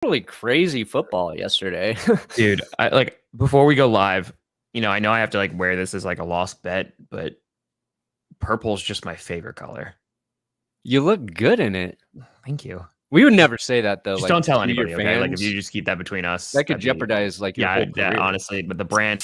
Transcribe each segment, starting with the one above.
Really crazy football yesterday. Dude, before we go live, I know I have to wear this as a lost bet, but purple's just my favorite color. You look good in it. Thank you. We would never say that though. Just don't tell to anybody, your okay? fans. If you just keep that between us, that could jeopardize your whole career. Yeah, honestly, but the brand.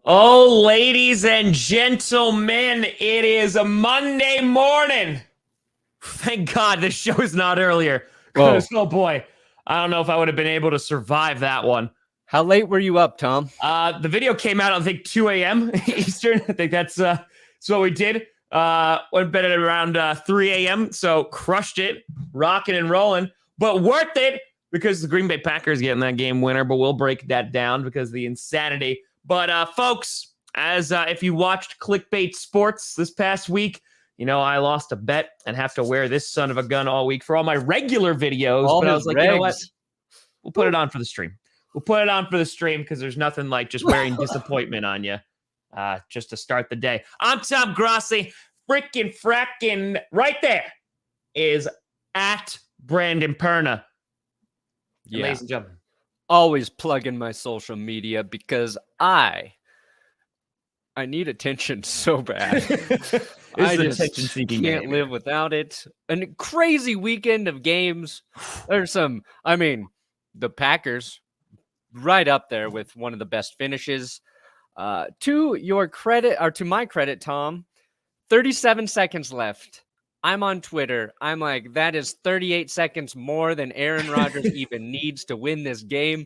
Oh, ladies and gentlemen, it is a Monday morning. Thank God this show is not earlier. Oh boy, I don't know if I would have been able to survive that one. How late were you up, Tom? The video came out, I think, 2 a.m. Eastern. I think that's what we did. Went to bed at around 3 a.m., so crushed it, rocking and rolling, but worth it because the Green Bay Packers getting that game winner, but we'll break that down because of the insanity. But folks, as if you watched Clickbait Sports this past week, I lost a bet and have to wear this son of a gun all week for all my regular videos. But I was like, you know what? We'll put it on for the stream. We'll put it on for the stream because there's nothing like just wearing disappointment on you just to start the day. I'm Tom Grossi. Frackin' right there is at Brandon Perna. Yeah. Ladies and gentlemen. Always plugging my social media because I need attention so bad. I just can't live without it. A crazy weekend of games. There's the Packers right up there with one of the best finishes. To your credit, or to my credit, Tom, 37 seconds left. I'm on Twitter. I'm like, that is 38 seconds more than Aaron Rodgers even needs to win this game.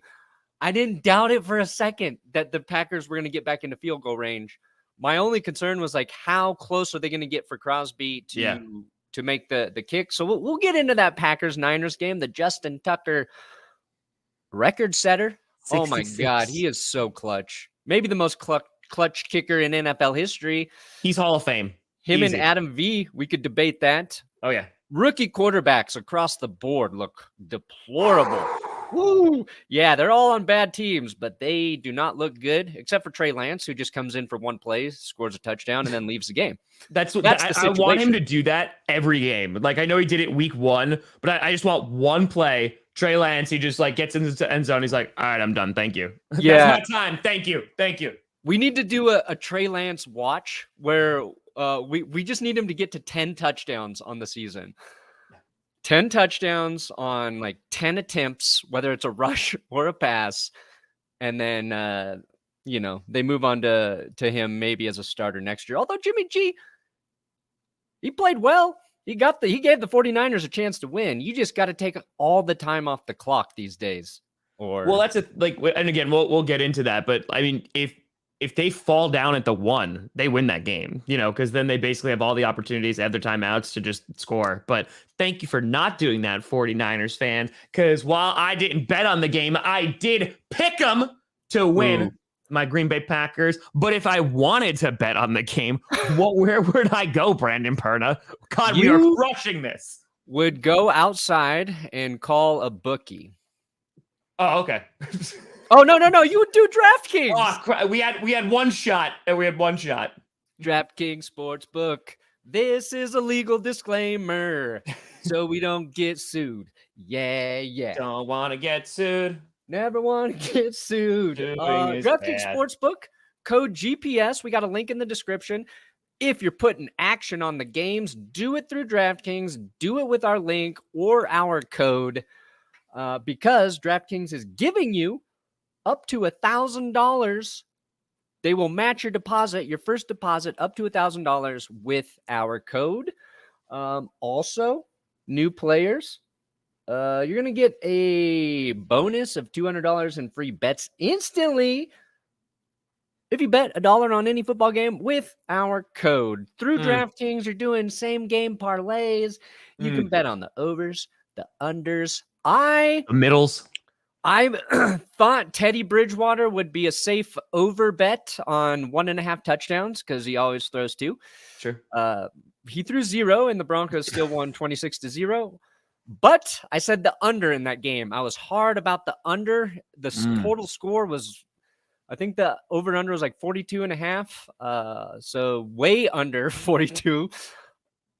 I didn't doubt it for a second that the Packers were going to get back into field goal range. My only concern was how close are they going to get for Crosby to make the kick? So we'll get into that Packers-Niners game, the Justin Tucker record setter. 66. Oh my God, he is so clutch. Maybe the most clutch kicker in NFL history. He's Hall of Fame. Him Easy. And Adam V, we could debate that. Oh, yeah. Rookie quarterbacks across the board look deplorable. Woo! Yeah, they're all on bad teams, but they do not look good, except for Trey Lance, who just comes in for one play, scores a touchdown, and then leaves the game. I want him to do that every game. I know he did it week 1, but I just want one play. Trey Lance, he just gets into the end zone. He's like, all right, I'm done. Thank you. Yeah. That's my time. Thank you. We need to do a Trey Lance watch where we just need him to get to 10 touchdowns on the season. 10 touchdowns on 10 attempts, whether it's a rush or a pass. And then, they move on to him maybe as a starter next year. Although Jimmy G, he played well. He gave the 49ers a chance to win. You just got to take all the time off the clock these days. Well, that's and again, we'll get into that. But I mean, if they fall down at the 1, they win that game, because then they basically have all the opportunities, they have their timeouts to just score. But thank you for not doing that, 49ers fan, because while I didn't bet on the game, I did pick them to win my Green Bay Packers. But if I wanted to bet on the game, where would I go, Brandon Perna? God, we are crushing this. Would go outside and call a bookie. Oh, okay. Oh, no. You would do DraftKings. Oh, we had one shot. DraftKings Sportsbook. This is a legal disclaimer, so we don't get sued. Yeah. Don't want to get sued. Never want to get sued. DraftKings Sportsbook, code GPS. We got a link in the description. If you're putting action on the games, do it through DraftKings. Do it with our link or our code because DraftKings is giving you up to $1,000. They will match your deposit, your first deposit, up to $1,000 with our code. Also, new players, you're going to get a bonus of $200 in free bets instantly if you bet $1 on any football game with our code. Through DraftKings, you're doing same game parlays. You can bet on the overs, the unders. The middles. I thought Teddy Bridgewater would be a safe over bet on 1.5 touchdowns because he always throws 2. Sure. He threw 0 and the Broncos still won 26-0. But I said the under in that game. I was hard about the under. The total score was, I think the over under was like 42.5. So way under 42.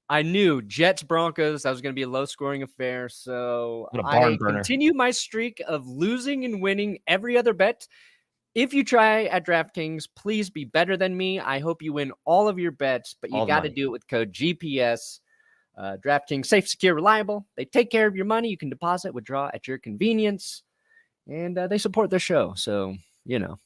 I knew Jets Broncos, that was going to be a low scoring affair. So I continue my streak of losing and winning every other bet. If you try at DraftKings, please be better than me. I hope you win all of your bets, but you got to do it with code GPS. DraftKings, safe, secure, reliable. They take care of your money. You can deposit, withdraw at your convenience, and they support the show. So, you know.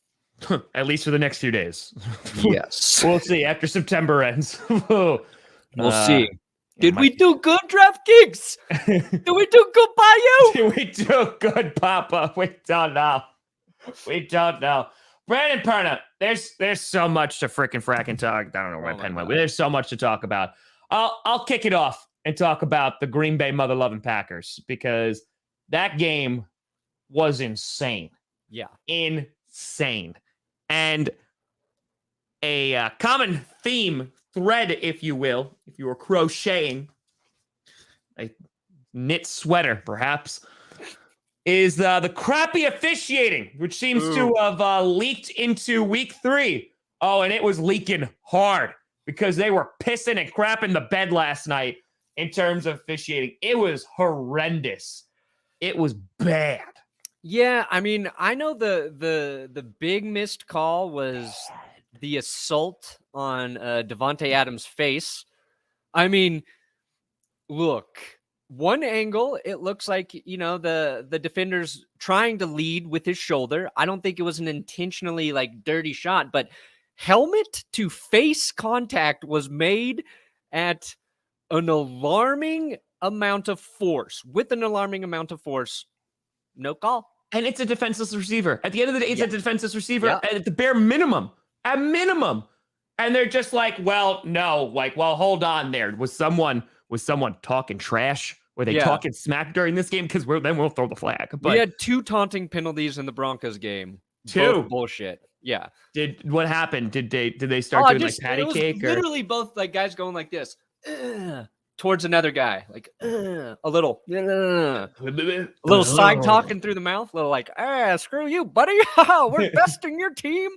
At least for the next few days. Yes. We'll see after September ends. We'll see. Did we do good, DraftKings? Did we do good by you? Did we do good, Papa? We don't know. We don't know. Brandon Perna, there's so much to fracking talk. I don't know where my pen went, but there's so much to talk about. I'll kick it off and talk about the Green Bay mother-loving Packers because that game was insane. Yeah. Insane. And a common theme thread, if you will, if you were crocheting a knit sweater, perhaps, is the crappy officiating, which seems to have leaked into week 3. Oh, and it was leaking hard because they were pissing and crapping the bed last night in terms of officiating. It was horrendous. It was bad. Yeah, I mean, I know the big missed call was the assault on Devontae Adams' face. I mean, look, one angle, it looks like, you know, the defender's trying to lead with his shoulder. I don't think it was an intentionally like dirty shot, but helmet to face contact was made at an alarming amount of force. With an alarming amount of force, no call. And it's a defenseless receiver. At the end of the day, it's a defenseless receiver at the bare minimum. At minimum. And they're just like, well, no, like, well, hold on there. Was someone talking trash? Were they talking smack during this game? Because then we'll throw the flag. But we had 2 taunting penalties in the Broncos game. 2 both bullshit. Yeah. What happened? Did they start doing like patty cake? Or? Literally both like guys going like this towards another guy, like a little side talking through the mouth, little like, screw you, buddy. We're besting your team.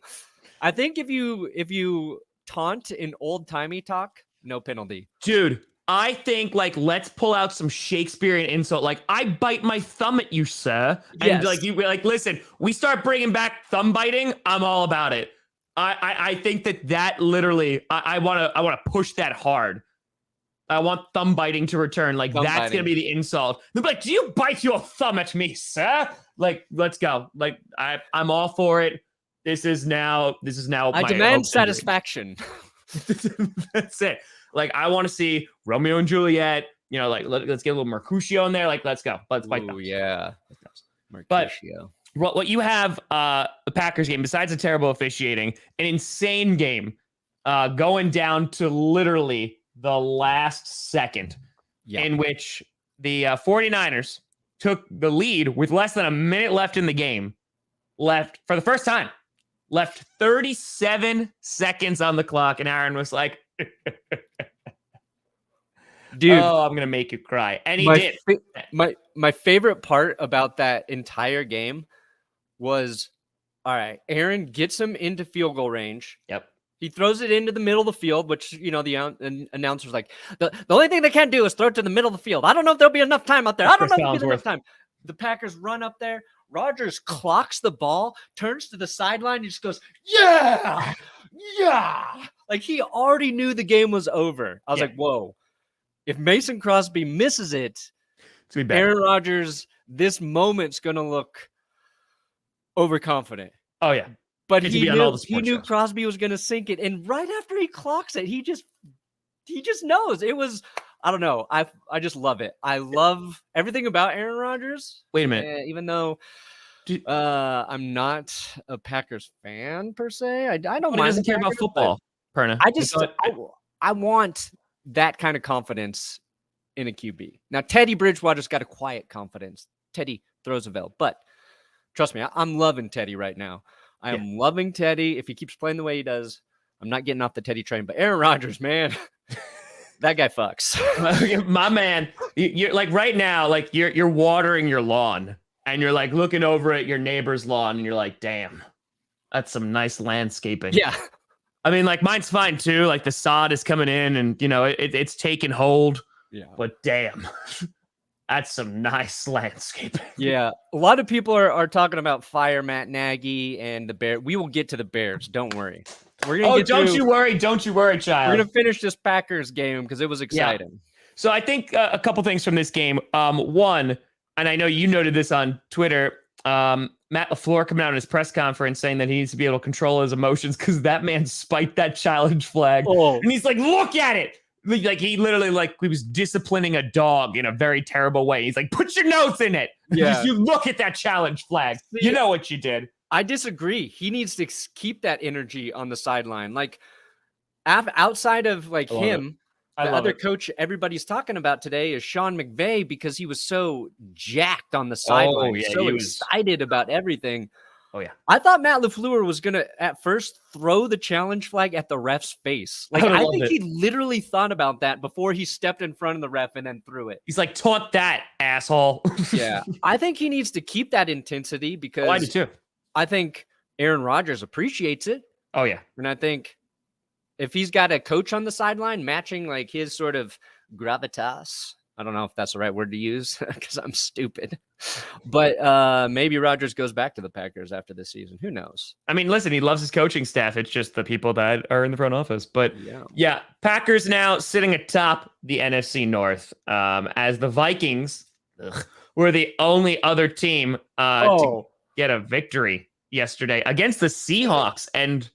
I think if you taunt in old timey talk, no penalty, dude. I think like let's pull out some Shakespearean insult. Like I bite my thumb at you, sir, and like you like listen. We start bringing back thumb biting. I'm all about it. I think that literally I want to push that hard. I want thumb biting to return. Like that's gonna be the insult. They'll be like, "Do you bite your thumb at me, sir?" Like, let's go. Like I'm all for it. This is now. I demand satisfaction. That's it. Like I want to see Romeo and Juliet. You know, like let's get a little Mercutio in there. Like let's go. Let's fight. Oh yeah, Mercutio. But what you have the Packers game besides a terrible officiating, an insane game, going down to literally the last second, in which the 49ers took the lead with less than a minute left in the game. Left for the first time. Left 37 seconds on the clock, and Aaron was like, dude, oh, I'm gonna make you cry. And he did. My favorite part about that entire game was, all right, Aaron gets him into field goal range. Yep. He throws it into the middle of the field, which, you know, the announcer's like, the only thing they can't do is throw it to the middle of the field. I don't know if there'll be enough time out there. I don't know if there'll be enough time. The Packers run up there. Rodgers clocks the ball, turns to the sideline, and just goes, yeah. Like he already knew the game was over. I was like, whoa. If Mason Crosby misses it, Aaron Rodgers, this moment's going to look overconfident. Oh, yeah. But he knew Crosby was going to sink it. And right after he clocks it, he just knows. It was, I don't know. I just love it. I love everything about Aaron Rodgers. Wait a minute. Even though I'm not a Packers fan per se. I don't mind. He doesn't care about football, Perna. I want that kind of confidence in a QB. Now, Teddy Bridgewater's got a quiet confidence. Teddy throws a veil. But Trust me, I'm loving Teddy right now. I am loving Teddy. If he keeps playing the way he does, I'm not getting off the Teddy train. But Aaron Rodgers, man, that guy fucks. My man, you're like right now, like you're watering your lawn and you're like looking over at your neighbor's lawn and you're like, damn, that's some nice landscaping. Yeah. I mean, like mine's fine too. Like the sod is coming in and, you know, it's taking hold. Yeah. But damn, that's some nice landscaping. Yeah. A lot of people are talking about fire Matt Nagy and the Bears. We will get to the Bears. Don't worry. Don't you worry, child. We're going to finish this Packers game because it was exciting. Yeah. So I think a couple things from this game. One, and I know you noted this on Twitter, Matt LaFleur coming out in his press conference saying that he needs to be able to control his emotions because that man spiked that challenge flag. And he's like, look at it. Like he literally he was disciplining a dog in a very terrible way. He's like, put your nose in it. Yeah. You look at that challenge flag. You know what you did. I disagree. He needs to keep that energy on the sideline. Like outside of like him, the other coach everybody's talking about today is Sean McVay because he was so jacked on the sideline, so excited about everything. Oh, yeah. I thought Matt LaFleur was going to at first throw the challenge flag at the ref's face. Like I think he literally thought about that before he stepped in front of the ref and then threw it. He's like, taunt that, asshole. Yeah. I think he needs to keep that intensity because I do too. I think Aaron Rodgers appreciates it. Oh, yeah. And I think if he's got a coach on the sideline matching like his sort of gravitas, I don't know if that's the right word to use because I'm stupid, but maybe Rodgers goes back to the Packers after this season. Who knows? I mean, listen, he loves his coaching staff. It's just the people that are in the front office. But yeah, Packers now sitting atop the NFC North as the Vikings were the only other team to get a victory yesterday against the Seahawks. And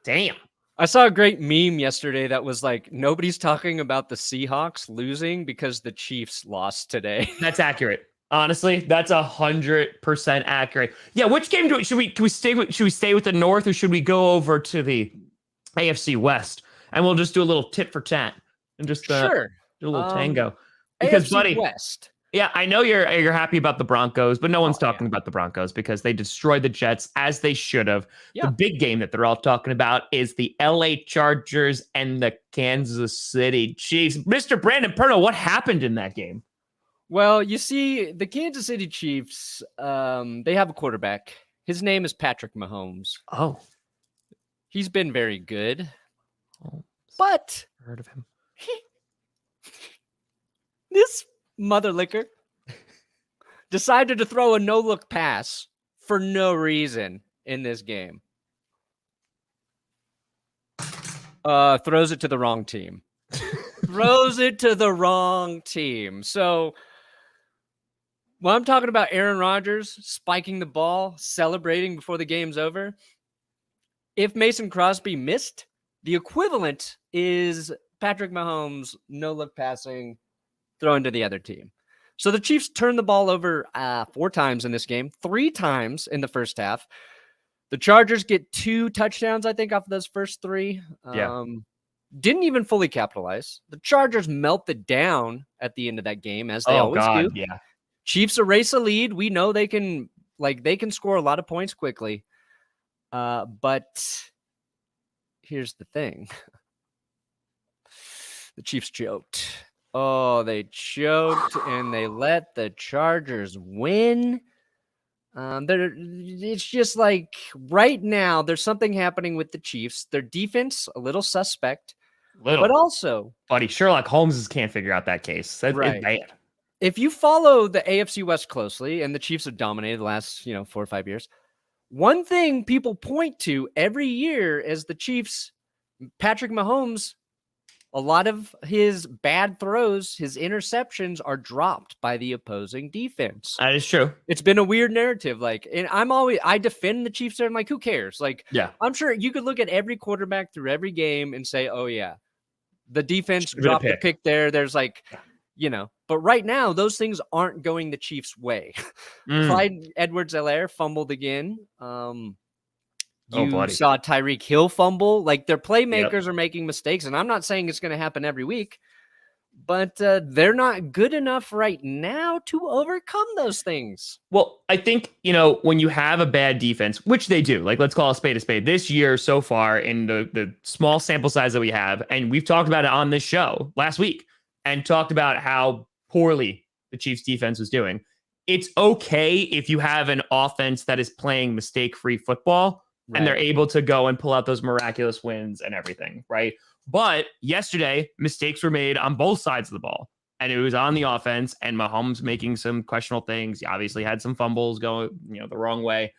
damn. I saw a great meme yesterday that was like, nobody's talking about the Seahawks losing because the Chiefs lost today. That's accurate. Honestly, that's 100% accurate. Yeah, which game should we stay with the North or should we go over to the AFC West? And we'll just do a little tit for tat and just do a little tango. Because AFC buddy, West. Yeah, I know you're happy about the Broncos, but no one's talking about the Broncos because they destroyed the Jets as they should have. Yeah. The big game that they're all talking about is the LA Chargers and the Kansas City Chiefs. Mr. Brandon Perna, what happened in that game? Well, you see, the Kansas City Chiefs, they have a quarterback. His name is Patrick Mahomes. Oh. He's been very good. But heard of him. This mother licker decided to throw a no-look pass for no reason in this game. Throws it to the wrong team. So when I'm talking about Aaron Rodgers spiking the ball, celebrating before the game's over, if Mason Crosby missed, the equivalent is Patrick Mahomes no-look passing, throwing to the other team. So the Chiefs turned the ball over 4 times in this game, 3 times in the first half. The Chargers get 2 touchdowns, I think, off of those first 3. Didn't even fully capitalize. The Chargers melted down at the end of that game, as they always do. Yeah. Chiefs erase a lead. We know they can score a lot of points quickly. But here's the thing. The Chiefs choked. Oh, they choked and they let the Chargers win. It's just like right now, there's something happening with the Chiefs. Their defense, a little suspect. But also, buddy, Sherlock Holmes can't figure out that case. That's bad. If you follow the AFC West closely, and the Chiefs have dominated the last 4 or 5 years, one thing people point to every year is the Chiefs, Patrick Mahomes, a lot of his bad throws, his interceptions are dropped by the opposing defense. That is true. It's been a weird narrative. And I defend the Chiefs there. I'm who cares? I'm sure you could look at every quarterback through every game and say, oh yeah, the defense dropped a pick there. There's but right now those things aren't going the Chiefs' way. Clyde Edwards-Helaire fumbled again. You saw Tyreek Hill fumble. Their playmakers are making mistakes, and I'm not saying it's going to happen every week, but they're not good enough right now to overcome those things. Well, I think, when you have a bad defense, which they do, like let's call a spade this year so far in the small sample size that we have, and we've talked about it on this show last week and talked about how poorly the Chiefs defense was doing. It's okay if you have an offense that is playing mistake-free football and they're able to go and pull out those miraculous wins and everything, right? But yesterday, mistakes were made on both sides of the ball, and it was on the offense, and Mahomes making some questionable things. He obviously had some fumbles going, the wrong way.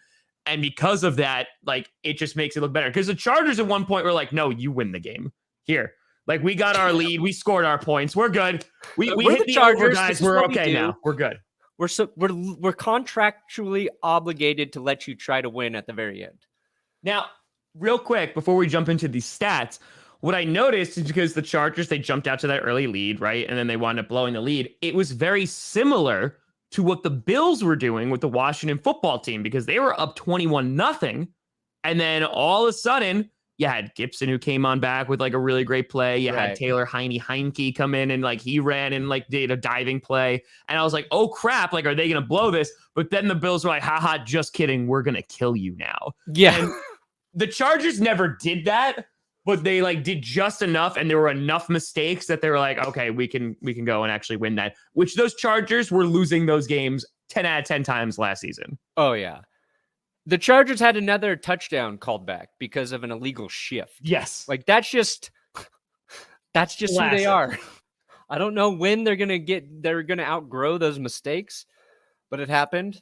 And because of that, like, it just makes it look better. Because the Chargers at one point were like, no, you win the game. Here. Like, we got our lead. We scored our points. We're good. We hit the Chargers, over, guys. We're okay now. We're good. We're contractually obligated to let you try to win at the very end. Now, real quick, before we jump into these stats, what I noticed is because the Chargers, they jumped out to that early lead, right? And then they wound up blowing the lead. It was very similar to what the Bills were doing with the Washington football team, because they were up 21-0. And then all of a sudden, you had Gibson, who came on back with like a really great play. You had Taylor Heineke come in and like he ran and like did a diving play. And I was like, oh crap, like, are they going to blow this? But then the Bills were like, haha, just kidding. We're going to kill you now. Yeah. And the Chargers never did that, but they like did just enough. And there were enough mistakes that they were like, okay, we can go and actually win that, which those Chargers were losing those games 10 out of 10 times last season. Oh yeah. The Chargers had another touchdown called back because of an illegal shift. Yes. Like that's just who they are. I don't know when they're going to outgrow those mistakes, but it happened.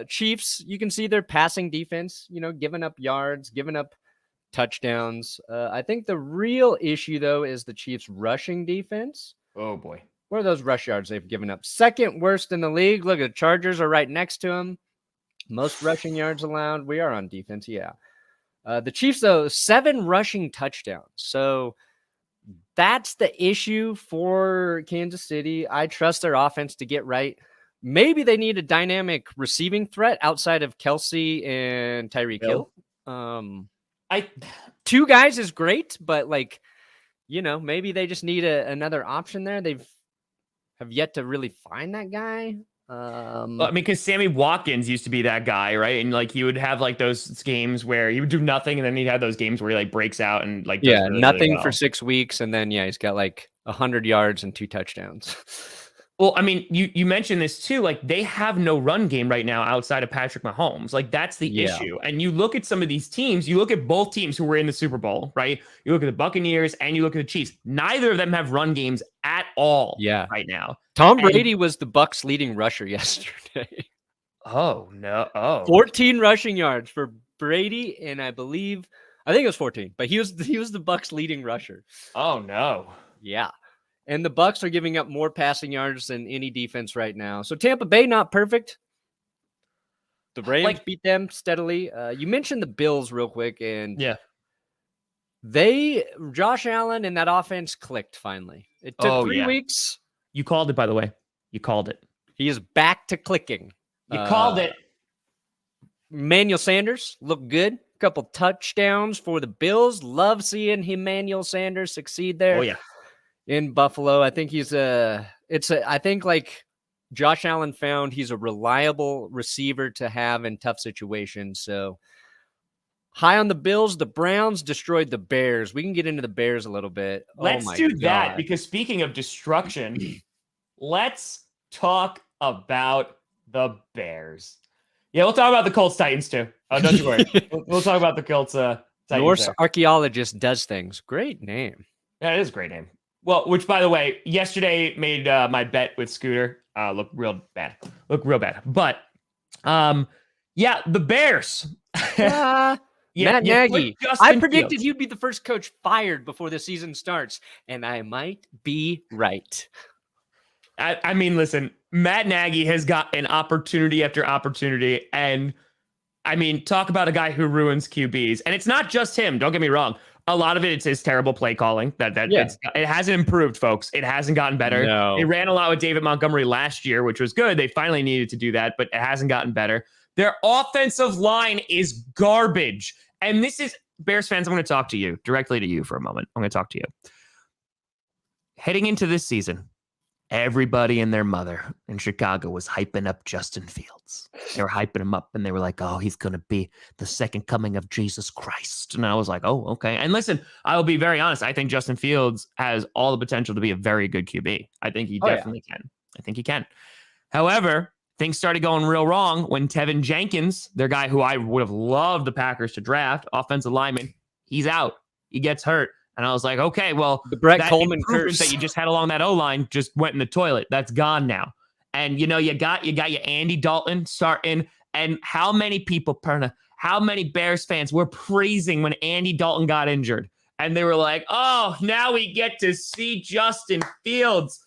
Chiefs, you can see their passing defense, giving up yards, giving up touchdowns. I think the real issue though is the Chiefs rushing defense. Oh boy. What are those rush yards they've given up? Second worst in the league. Look, the Chargers are right next to them. Most rushing yards allowed. We are on defense. Yeah. The Chiefs, though, 7 rushing touchdowns. So that's the issue for Kansas City. I trust their offense to get right. Maybe they need a dynamic receiving threat outside of Kelsey and Tyreek Hill. 2 guys is great, but maybe they just need another option there. Have yet to really find that guy. Because Sammy Watkins used to be that guy, right? And like he would have like those games where he would do nothing, and then he'd have those games where he like breaks out and like really, nothing really well for 6 weeks, and then he's got like 100 yards and 2 touchdowns. Well, I mean, you mentioned this too. Like they have no run game right now outside of Patrick Mahomes. Like that's the issue. And you look at some of these teams. You look at both teams who were in the Super Bowl, right? You look at the Buccaneers and you look at the Chiefs. Neither of them have run games at all. Right now. Tom Brady was the Bucs' leading rusher yesterday. Oh no! 14 rushing yards for Brady, and I think it was 14. But he was the Bucs' leading rusher. Oh no! Yeah. And the Bucs are giving up more passing yards than any defense right now. So Tampa Bay, not perfect. The Rams beat them steadily. You mentioned the Bills real quick, and Josh Allen and that offense clicked finally. It took 3 weeks. You called it, by the way. You called it. He is back to clicking. You called it. Emmanuel Sanders looked good. A couple touchdowns for the Bills. Love seeing Emmanuel Sanders succeed there. Oh yeah. In Buffalo. I think I think like Josh Allen found he's a reliable receiver to have in tough situations. So high on the Bills. The Browns destroyed the Bears. We can get into the Bears a little bit. Let's do that, because speaking of destruction, let's talk about the Bears. Yeah, we'll talk about the Colts Titans too. Don't you worry. We'll talk about the Colts Titans. Norse Archaeologist Does Things. Great name. Yeah, it is a great name. Well, which, by the way, yesterday made my bet with Scooter look real bad. But, the Bears. Matt Nagy. I predicted he'd be the first coach fired before the season starts, and I might be right. I mean, listen, Matt Nagy has got an opportunity after opportunity, and I mean, talk about a guy who ruins QBs. And it's not just him. Don't get me wrong. A lot of it's his terrible play calling. It hasn't improved, folks. It hasn't gotten better. No. They ran a lot with David Montgomery last year, which was good. They finally needed to do that, but it hasn't gotten better. Their offensive line is garbage. And this is, Bears fans, I'm going to talk to you, directly to you for a moment. I'm going to talk to you. Heading into this season, everybody and their mother in Chicago was hyping up Justin Fields. They were hyping him up, and they were like, oh, he's going to be the second coming of Jesus Christ. And I was like, oh, okay. And listen, I will be very honest. I think Justin Fields has all the potential to be a very good QB. I think he definitely can. I think he can. However, things started going real wrong when Tevin Jenkins, their guy who I would have loved the Packers to draft, offensive lineman, he's out. He gets hurt. And I was like, okay, well, the Brett Coleman curse that you just had along that O-line just went in the toilet. That's gone now. And, you got your Andy Dalton starting. And how many people, Perna, how many Bears fans were praising when Andy Dalton got injured? And they were like, oh, now we get to see Justin Fields.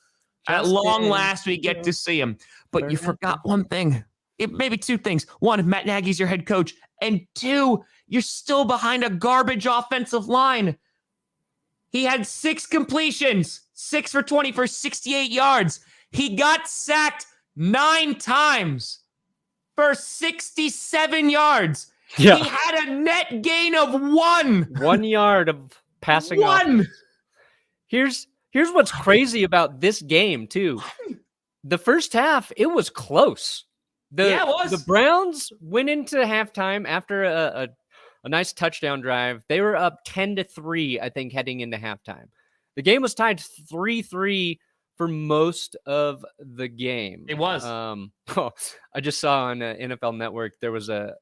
At long last, we get to see him. But you forgot one thing. Maybe two things. One, Matt Nagy's your head coach. And two, you're still behind a garbage offensive line. He had 6 completions, 6 for 20 for 68 yards. He got sacked 9 times for 67 yards. Yeah. He had a net gain of 1. 1 yard of passing off. Here's what's crazy about this game, too. The first half, it was close. It was. The Browns went into halftime after a nice touchdown drive. They were up 10-3, I think, heading into halftime. The game was tied 3-3 for most of the game. It was. I just saw on NFL Network there was a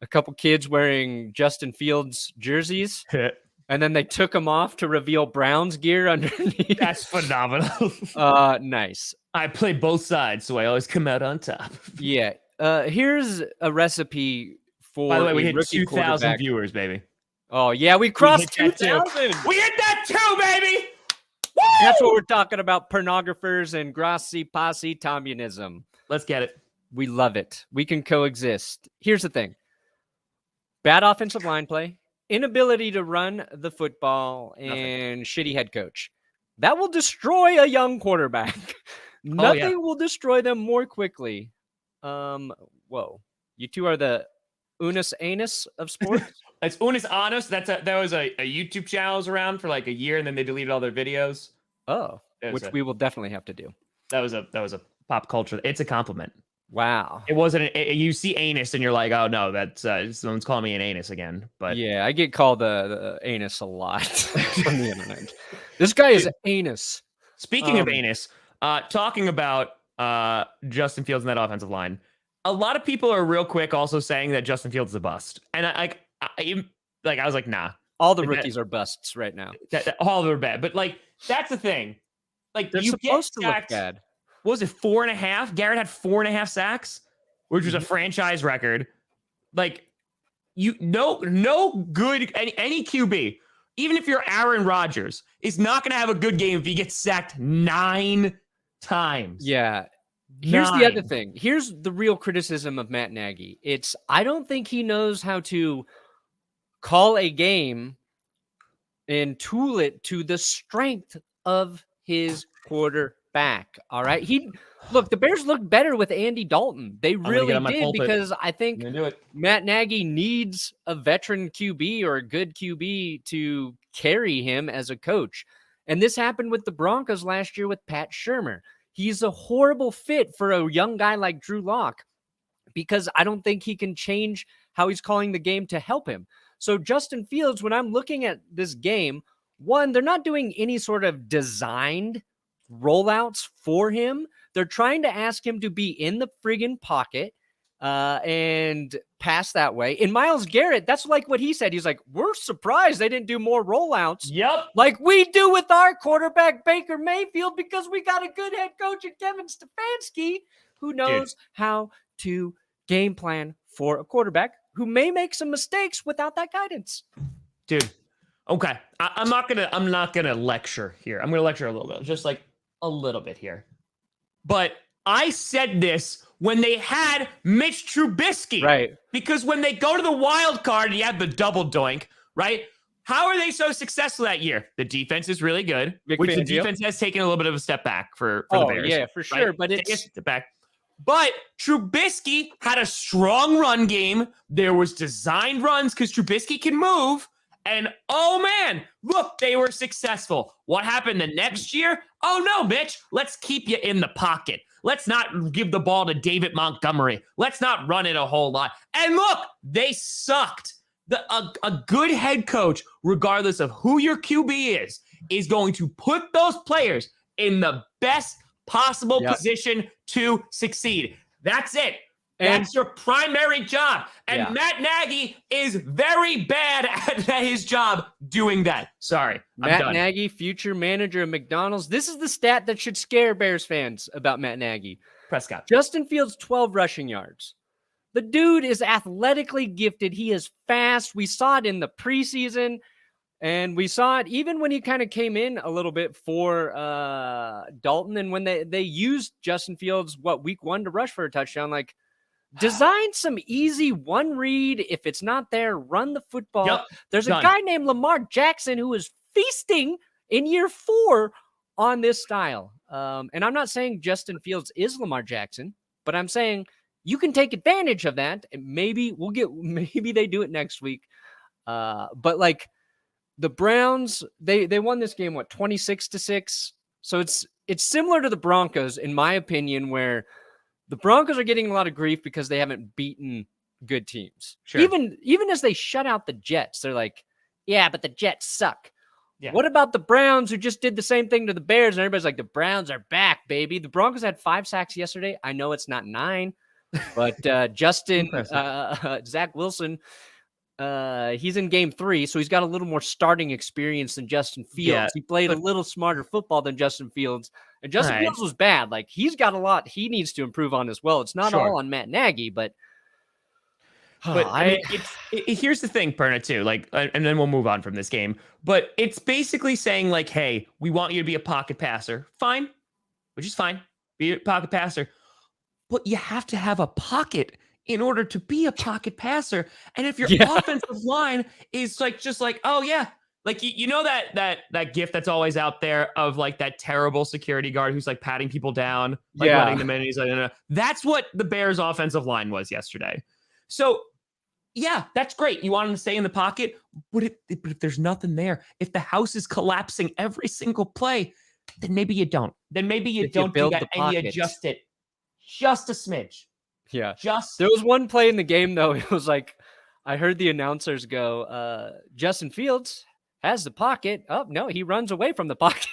couple kids wearing Justin Fields jerseys, and then they took them off to reveal Browns gear underneath. That's phenomenal. Nice. I play both sides, so I always come out on top. Yeah. Here's a recipe. By the way, we hit 2,000 viewers, baby. Oh, yeah, we crossed 2,000. We hit that too, baby. Woo! That's what we're talking about, pornographers and Grossi Posse Tommunism. Let's get it. We love it. We can coexist. Here's the thing. Bad offensive line play, inability to run the football, and shitty head coach. That will destroy a young quarterback. Nothing will destroy them more quickly. Whoa. You two are the Unus Anus of sports? It's Unus Anus. That was a YouTube channel was around for like a year, and then they deleted all their videos. Oh, which we will definitely have to do. That was a pop culture. It's a compliment. Wow. It wasn't. You see anus, and you're like, oh no, that's someone's calling me an anus again. But yeah, I get called the anus a lot on the internet. This guy is anus. Speaking of anus, talking about Justin Fields and that offensive line. A lot of people are real quick also saying that Justin Fields is a bust. And I was like, nah. All the rookies are busts right now. All of them are bad. But that's the thing. They're supposed to look bad. What was it, 4.5? Garrett had 4.5 sacks, which was a franchise record. No good, any QB, even if you're Aaron Rodgers, is not going to have a good game if he gets sacked 9 times. Yeah. Here's the other thing. Here's the real criticism of Matt Nagy. I don't think he knows how to call a game and tool it to the strength of his quarterback. All right. The Bears looked better with Andy Dalton. They really did, because I think Matt Nagy needs a veteran QB or a good QB to carry him as a coach. And this happened with the Broncos last year with Pat Shurmur. He's a horrible fit for a young guy like Drew Lock, because I don't think he can change how he's calling the game to help him. So Justin Fields, when I'm looking at this game, one, they're not doing any sort of designed rollouts for him. They're trying to ask him to be in the friggin' pocket and pass that way. And Myles Garrett, that's like what he said. He's like, we're surprised they didn't do more rollouts. Yep. Like we do with our quarterback, Baker Mayfield, because we got a good head coach in Kevin Stefanski, who knows how to game plan for a quarterback who may make some mistakes without that guidance. Dude. Okay. I'm not gonna lecture here. I'm gonna lecture a little bit, just like a little bit here. But I said this when they had Mitch Trubisky, right? Because when they go to the wild card and you have the double doink, right? How are they so successful that year? The defense is really good, which the defense has taken a little bit of a step back for the Bears. Yeah, for sure. Right? But it's a step back. But Trubisky had a strong run game. There was designed runs because Trubisky can move. And oh man, look, they were successful. What happened the next year? Oh no, Mitch, let's keep you in the pocket. Let's not give the ball to David Montgomery. Let's not run it a whole lot. And look, they sucked. A good head coach, regardless of who your QB is going to put those players in the best possible position to succeed. That's it. That's your primary job. And Matt Nagy is very bad at his job doing that. Sorry. Matt Nagy, future manager of McDonald's. This is the stat that should scare Bears fans about Matt Nagy. Prescott. Justin Fields, 12 rushing yards. The dude is athletically gifted. He is fast. We saw it in the preseason, and we saw it even when he kind of came in a little bit for Dalton. And when they used Justin Fields, week 1 to rush for a touchdown, like, design some easy one read. If it's not there, run the football. Yep. There's a guy named Lamar Jackson who is feasting in year 4 on this style. And I'm not saying Justin Fields is Lamar Jackson, but I'm saying you can take advantage of that. And maybe they do it next week. But like the Browns, they won this game, 26-6. So it's similar to the Broncos, in my opinion, where the Broncos are getting a lot of grief because they haven't beaten good teams. Sure. Even as they shut out the Jets, they're like, yeah, but the Jets suck. Yeah. What about the Browns who just did the same thing to the Bears? And everybody's like, the Browns are back, baby. The Broncos had 5 sacks yesterday. I know it's not 9, but Zach Wilson, he's in game 3, so he's got a little more starting experience than Justin Fields. Yeah, he played a little smarter football than Justin Fields. And Justin Fields was bad. Like, he's got a lot he needs to improve on as well. It's not all on Matt Nagy, but I mean, here's the thing, Perna, too. Like, and then we'll move on from this game. But it's basically saying, like, hey, we want you to be a pocket passer. Fine, which is fine. Be a pocket passer. But you have to have a pocket in order to be a pocket passer. And if your offensive line is like just like, oh yeah, like you know that gif that's always out there of like that terrible security guard who's like patting people down, like letting them in. And he's like, no. That's what the Bears' offensive line was yesterday. So yeah, that's great. You want him to stay in the pocket, but if there's nothing there, if the house is collapsing every single play, then maybe you don't. Then maybe you don't do that and you adjust it just a smidge. Yeah. There was one play in the game, though. It was like, I heard the announcers go, Justin Fields has the pocket. Oh, no, he runs away from the pocket.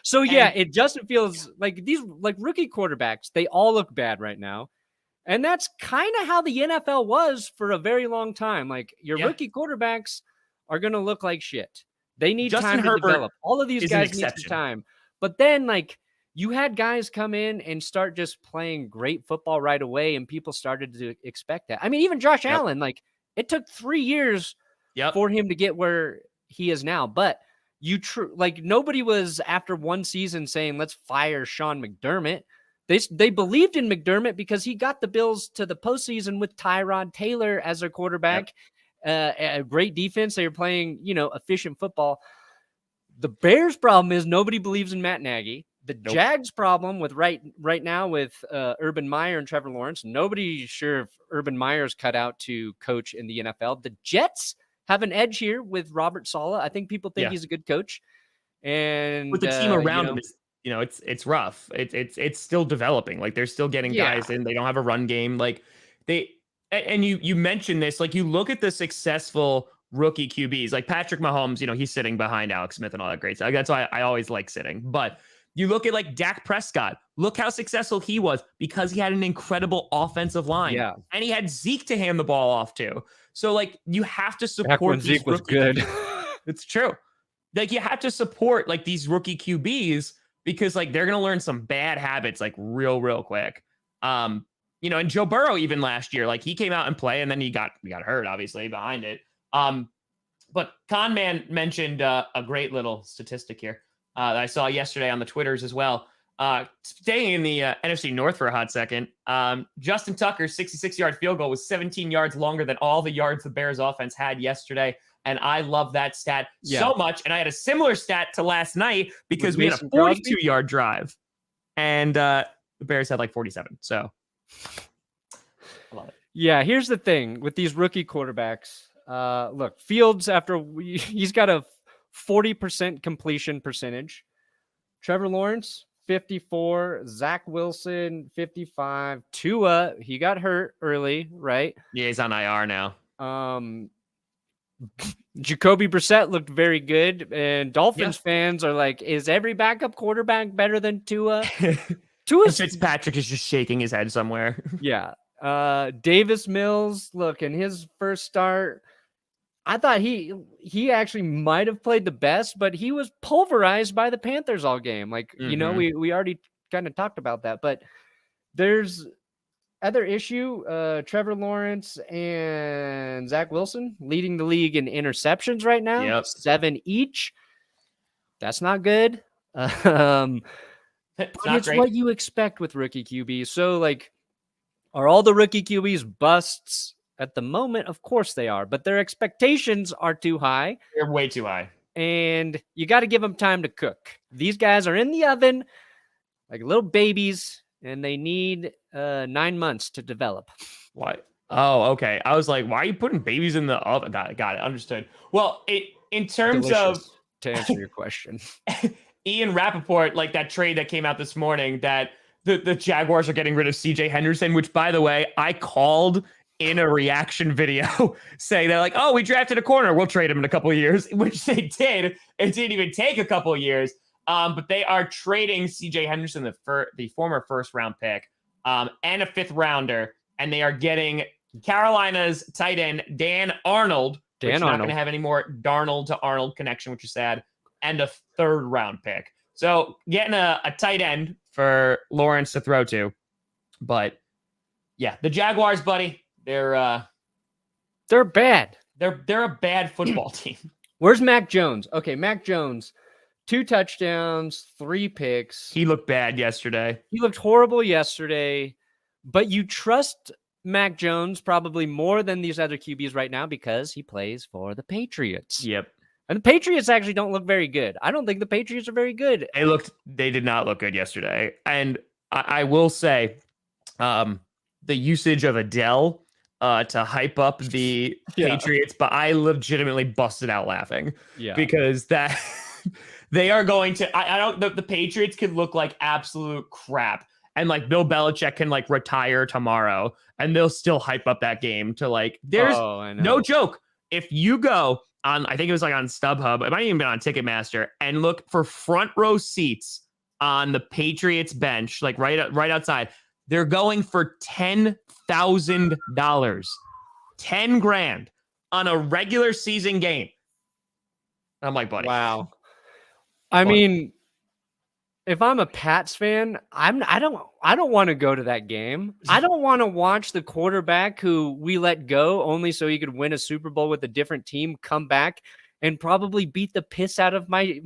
So, yeah, Justin Fields, like these like rookie quarterbacks, they all look bad right now. And that's kind of how the NFL was for a very long time. Like, your rookie quarterbacks are going to look like shit. They need time to develop. All of these guys need some time. But then, like, you had guys come in and start just playing great football right away, and people started to expect that. I mean, even Josh Allen, like, it took 3 years for him to get where he is now. But nobody was after one season saying, let's fire Sean McDermott. They believed in McDermott because he got the Bills to the postseason with Tyrod Taylor as their quarterback. A great defense. They were playing, efficient football. The Bears' problem is nobody believes in Matt Nagy. The Jags' problem with right now with Urban Meyer and Trevor Lawrence, nobody's sure if Urban Meyer's cut out to coach in the NFL. The Jets have an edge here with Robert Saleh. I think people think he's a good coach. And with the team around him, it's rough. It's still developing. Like, they're still getting guys in. They don't have a run game. Like, and you mentioned this. Like, you look at the successful rookie QBs, like Patrick Mahomes. He's sitting behind Alex Smith and all that great stuff. That's why I always like sitting. But you look at like Dak Prescott. Look how successful he was because he had an incredible offensive line. Yeah, and he had Zeke to hand the ball off to. So like, you have to support. Back when Zeke was good. It's true. Like, you have to support like these rookie QBs because like they're gonna learn some bad habits like real quick. And Joe Burrow even last year, like he came out and played and then he got hurt obviously behind it. But Conman mentioned a great little statistic here that I saw yesterday on the Twitters as well. Staying in the NFC North for a hot second, Justin Tucker's 66-yard field goal was 17 yards longer than all the yards the Bears offense had yesterday. And I love that stat so much. And I had a similar stat to last night because we had a 42-yard drive. And the Bears had like 47. So I love it. Yeah, here's the thing with these rookie quarterbacks. Look, Fields, he's got a 40% completion percentage. Trevor Lawrence, 54. Zach Wilson, 55. Tua, he got hurt early, right? Yeah, he's on IR now. Jacoby Brissett looked very good, and Dolphins fans are like, is every backup quarterback better than Tua? Fitzpatrick is just shaking his head somewhere. Yeah. Davis Mills, look, in his first start, I thought he actually might have played the best, but he was pulverized by the Panthers all game. Like, we already kind of talked about that, but there's other issue. Trevor Lawrence and Zach Wilson leading the league in interceptions right now. Yep. 7 each. That's not good. It's what you expect with rookie QBs. So, like, are all the rookie QBs busts at the moment? Of course they are, but their expectations are too high. They're way too high. And you got to give them time to cook. These guys are in the oven like little babies, and they need 9 months to develop. Why? Oh, okay. I was like, why are you putting babies in the oven? Got it. Understood. Well, in terms Delicious, to answer your question, Ian Rappaport, like that trade that came out this morning that the Jaguars are getting rid of CJ Henderson, which, by the way, I called in a reaction video saying they're like, oh, we drafted a corner, we'll trade him in a couple of years, which they did. It didn't even take a couple of years. But they are trading CJ Henderson, the former first-round pick, and a 5th rounder, and they are getting Carolina's tight end Dan Arnold. Not going to have any more Darnold to Arnold connection, which is sad, and a 3rd-round pick. So getting a tight end for Lawrence to throw to. But yeah, the Jaguars, buddy, they're bad. They're a bad football team. Where's Mac Jones? Okay, Mac Jones. 2 touchdowns, 3 picks. He looked bad yesterday. He looked horrible yesterday, but you trust Mac Jones probably more than these other QBs right now because he plays for the Patriots. Yep. And the Patriots actually don't look very good. I don't think the Patriots are very good. They did not look good yesterday. And I will say, the usage of Adele to hype up the Patriots, but I legitimately busted out laughing because that they are going to, the Patriots could look like absolute crap. And like Bill Belichick can like retire tomorrow and they'll still hype up that game to like, there's no joke. If you go on, I think it was like on StubHub, it might even been on Ticketmaster, and look for front row seats on the Patriots bench, like right outside, they're going for $10,000, $10,000 on a regular season game. I'm like, buddy. Wow. I mean, if I'm a Pats fan, I don't want to go to that game. I don't want to watch the quarterback who we let go only so he could win a Super Bowl with a different team come back and probably beat the piss out of my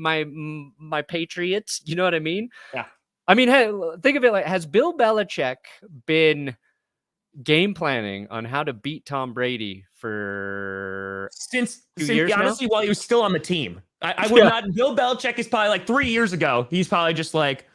Patriots. You know what I mean? Yeah. I mean, think of it like, has Bill Belichick been game planning on how to beat Tom Brady for since years honestly now? While he was still on the team? I would not. Bill Belichick is probably like 3 years ago. He's probably just like,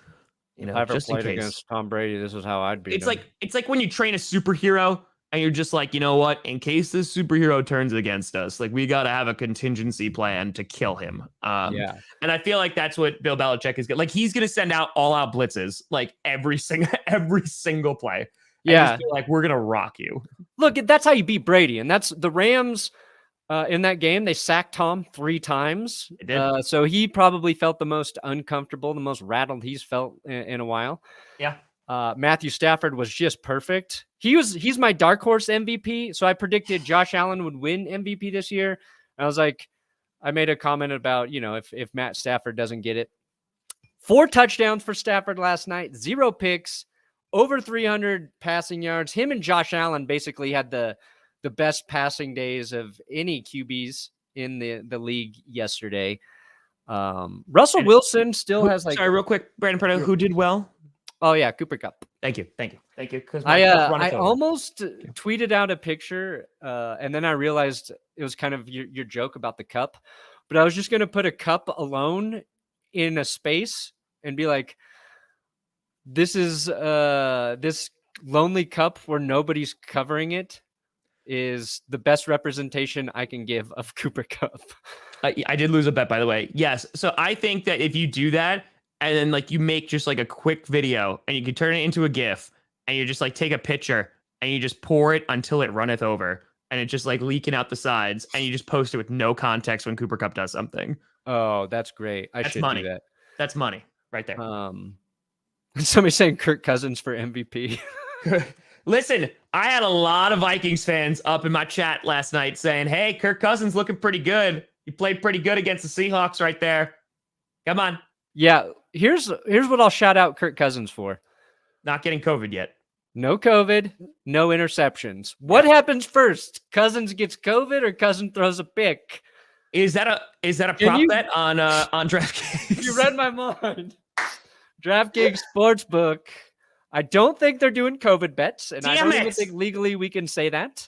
if I ever played against Tom Brady, this is how I'd beat him. It's like when you train a superhero and you're just like, you know what? In case this superhero turns against us, like we got to have a contingency plan to kill him. And I feel like that's what Bill Belichick is. Like he's going to send out all-out blitzes like every single play. Yeah, like we're gonna rock you. Look, that's how you beat Brady, and that's the Rams. In that game, they sacked Tom 3 times. They did. So he probably felt the most uncomfortable, the most rattled he's felt in a while. Yeah. Matthew Stafford was just perfect. He's my dark horse MVP. So I predicted Josh Allen would win MVP this year. And I was like, I made a comment about, if Matt Stafford doesn't get it. 4 touchdowns for Stafford last night, 0 picks, over 300 passing yards. Him and Josh Allen basically had the best passing days of any QBs in the league yesterday. Russell Wilson still has like... Sorry, real quick, Brandon Perna, who did well? Oh, yeah, Cooper Kupp. Thank you. Because I almost tweeted out a picture, and then I realized it was kind of your joke about the cup. But I was just going to put a cup alone in a space and be like, this is this lonely cup where nobody's covering it. is the best representation I can give of Cooper Kupp. I did lose a bet, by the way. Yes. So I think that if you do that and then like you make just like a quick video and you can turn it into a GIF and you just like take a picture and you just pour it until it runneth over and it's just like leaking out the sides and you just post it with no context when Cooper Kupp does something. Oh, that's great. That's should money. do that. That's money right there. Somebody saying Kirk Cousins for MVP. Listen, I had a lot of Vikings fans up in my chat last night saying, hey, Kirk Cousins looking pretty good. He played pretty good against the Seahawks right there. Come on. Yeah, here's what I'll shout out Kirk Cousins for. Not getting COVID yet. No COVID, no interceptions. What happens first? Cousins gets COVID or Cousins throws a pick? Is that a prop bet on DraftKings? You read my mind. DraftKings Sportsbook. I don't think they're doing COVID bets, and I don't even think legally we can say that.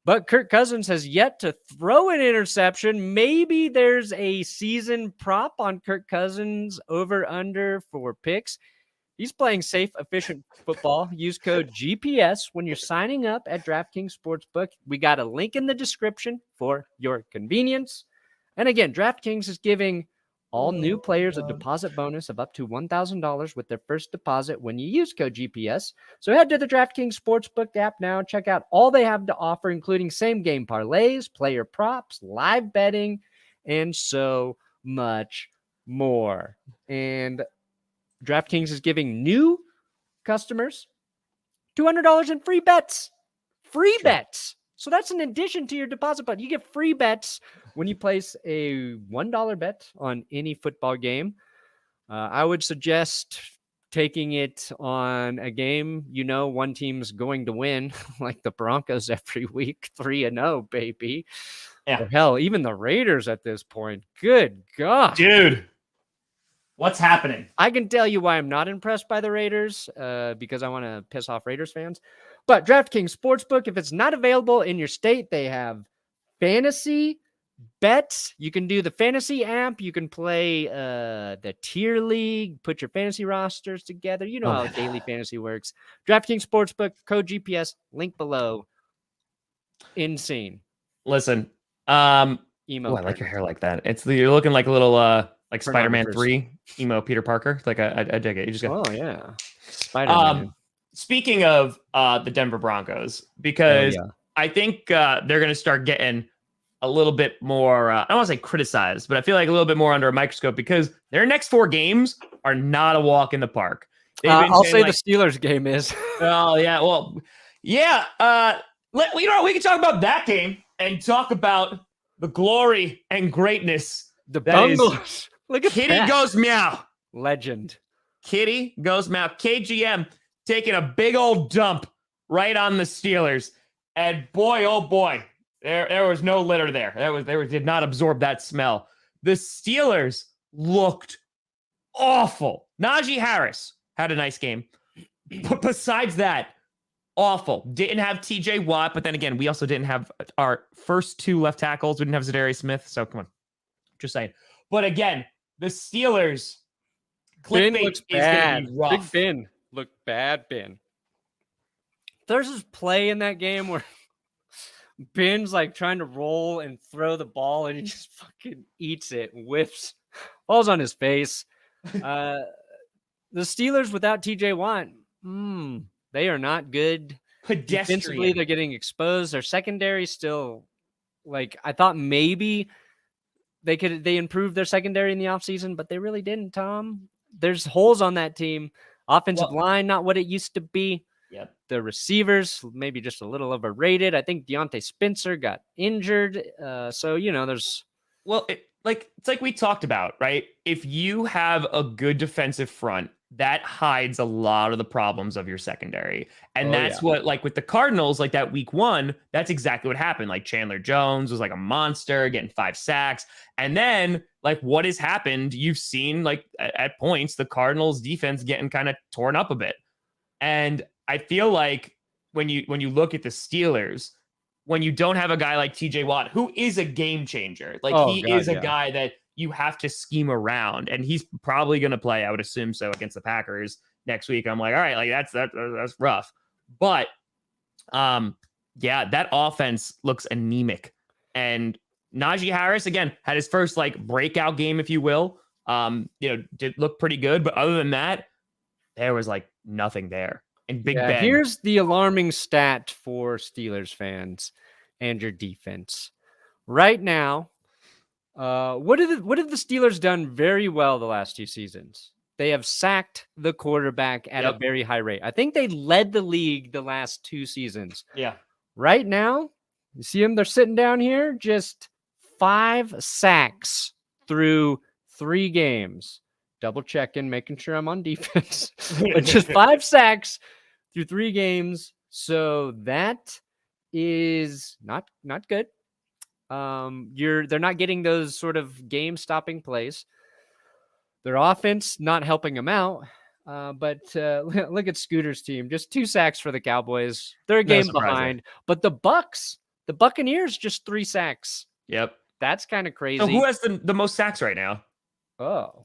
But Kirk Cousins has yet to throw an interception. Maybe there's a season prop on Kirk Cousins over under for picks. He's playing safe, efficient football. Use code GPS when you're signing up at DraftKings Sportsbook. We got a link in the description for your convenience. And again, DraftKings is giving all new players a deposit bonus of up to $1,000 with their first deposit when you use code GPS. So head to the DraftKings Sportsbook app now. Check out all they have to offer, including same-game parlays, player props, live betting, and so much more. And DraftKings is giving new customers $200 in free bets. Free bets. So that's in addition to your deposit, but you get free bets when you place a $1 bet on any football game. I would suggest taking it on a game, one team's going to win, like the Broncos every week, 3-0, baby. Yeah. Or hell, even the Raiders at this point. Good God. Dude, what's happening? I can tell you why I'm not impressed by the Raiders, because I want to piss off Raiders fans. But DraftKings Sportsbook, if it's not available in your state, they have fantasy bets. You can do the fantasy app. You can play the tier league, put your fantasy rosters together. You know how daily fantasy works. DraftKings Sportsbook, code GPS, link below. Insane. Listen, emo. I like your hair like that. You're looking like a little like Spider-Man 3 emo Peter Parker. Like I dig it. You just go. Oh yeah, Spider-Man. Speaking of the Denver Broncos, because I think they're going to start getting a little bit more, I don't want to say criticized, but I feel like a little bit more under a microscope because their next 4 games are not a walk in the park. I'll say the Steelers game is. Oh, yeah. Well, yeah. We can talk about that game and talk about the glory and greatness. The Bungles. Look at Kitty that. goes meow. Legend. Kitty goes meow. KGM taking a big old dump right on the Steelers. And boy, oh boy, there was no litter there. They did not absorb that smell. The Steelers looked awful. Najee Harris had a nice game. But besides that, awful. Didn't have TJ Watt, but then again, we also didn't have our first 2 left tackles. We didn't have Zadarius Smith, so come on. Just saying. But again, the Steelers clickbait looks bad. Big Ben looked bad, Ben. There's this play in that game where Ben's like trying to roll and throw the ball, and he just fucking eats it, whiffs, falls on his face. The Steelers without TJ Watt, they are not good. Defensively, they're getting exposed. Their secondary still, I thought maybe they improved their secondary in the offseason, but they really didn't, Tom. There's holes on that team. Offensive line, not what it used to be. Yep. The receivers, maybe just a little overrated. I think Deontay Spencer got injured. So, there's... Well, it's like we talked about, right? If you have a good defensive front, that hides a lot of the problems of your secondary. And that's what, with the Cardinals, that week 1, that's exactly what happened. Chandler Jones was a monster, getting 5 sacks. And then, what has happened, you've seen, at points, the Cardinals defense getting kind of torn up a bit. And I feel like when you look at the Steelers, when you don't have a guy like TJ Watt, who is a game changer, he is a guy that you have to scheme around, and he's probably going to play, I would assume so, against the Packers next week. I'm like, all right, that's rough. But Yeah, that offense looks anemic. And Najee Harris, again, had his first like breakout game, if you will. Did look pretty good. But other than that, there was like nothing there. And Big Ben. Here's the alarming stat for Steelers fans and your defense. Right now, what have the Steelers done very well the last 2 seasons? They have sacked the quarterback at a very high rate. I think they led the league the last 2 seasons. Yeah. Right now, you see them, they're sitting down here, just 5 sacks through 3 games. Double checking, making sure I'm on defense. But just 5 sacks through 3 games. So that is not good. They're not getting those sort of game-stopping plays. Their offense not helping them out. But look at Scooter's team. Just 2 sacks for the Cowboys. They're a game behind. But the Buccaneers, just 3 sacks. Yep. That's kind of crazy. So who has the most sacks right now? Oh.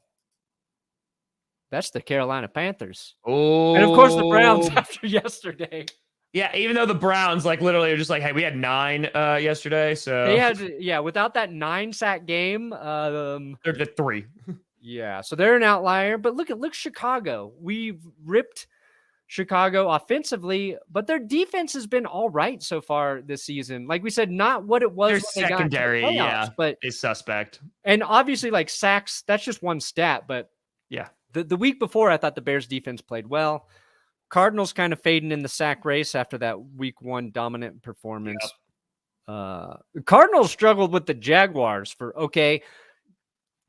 That's the Carolina Panthers. Oh. And of course the Browns after yesterday. Yeah, even though the Browns like literally are just like, hey, we had 9 yesterday. So they had, without that 9-sack game, they're the 3. Yeah, so they're an outlier. But look Chicago. We've ripped Chicago offensively, but their defense has been all right so far this season. Like we said, not what it was. Their secondary, playoffs, but is suspect. And obviously, like sacks, that's just one stat. But yeah, the week before, I thought the Bears defense played well. Cardinals kind of fading in the sack race after that week 1 dominant performance. Yep. Cardinals struggled with the Jaguars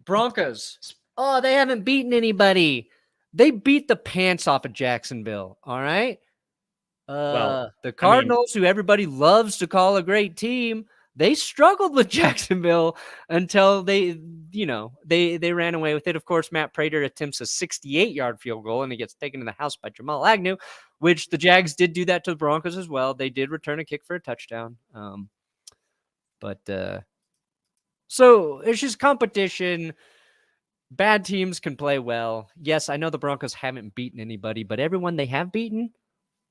Broncos. Oh, they haven't beaten anybody. They beat the pants off of Jacksonville. All right. The Cardinals, who everybody loves to call a great team, they struggled with Jacksonville until they ran away with it. Of course, Matt Prater attempts a 68-yard field goal, and he gets taken to the house by Jamal Agnew, which the Jags did do that to the Broncos as well. They did return a kick for a touchdown. So it's just competition. Bad teams can play well. Yes, I know the Broncos haven't beaten anybody, but everyone they have beaten,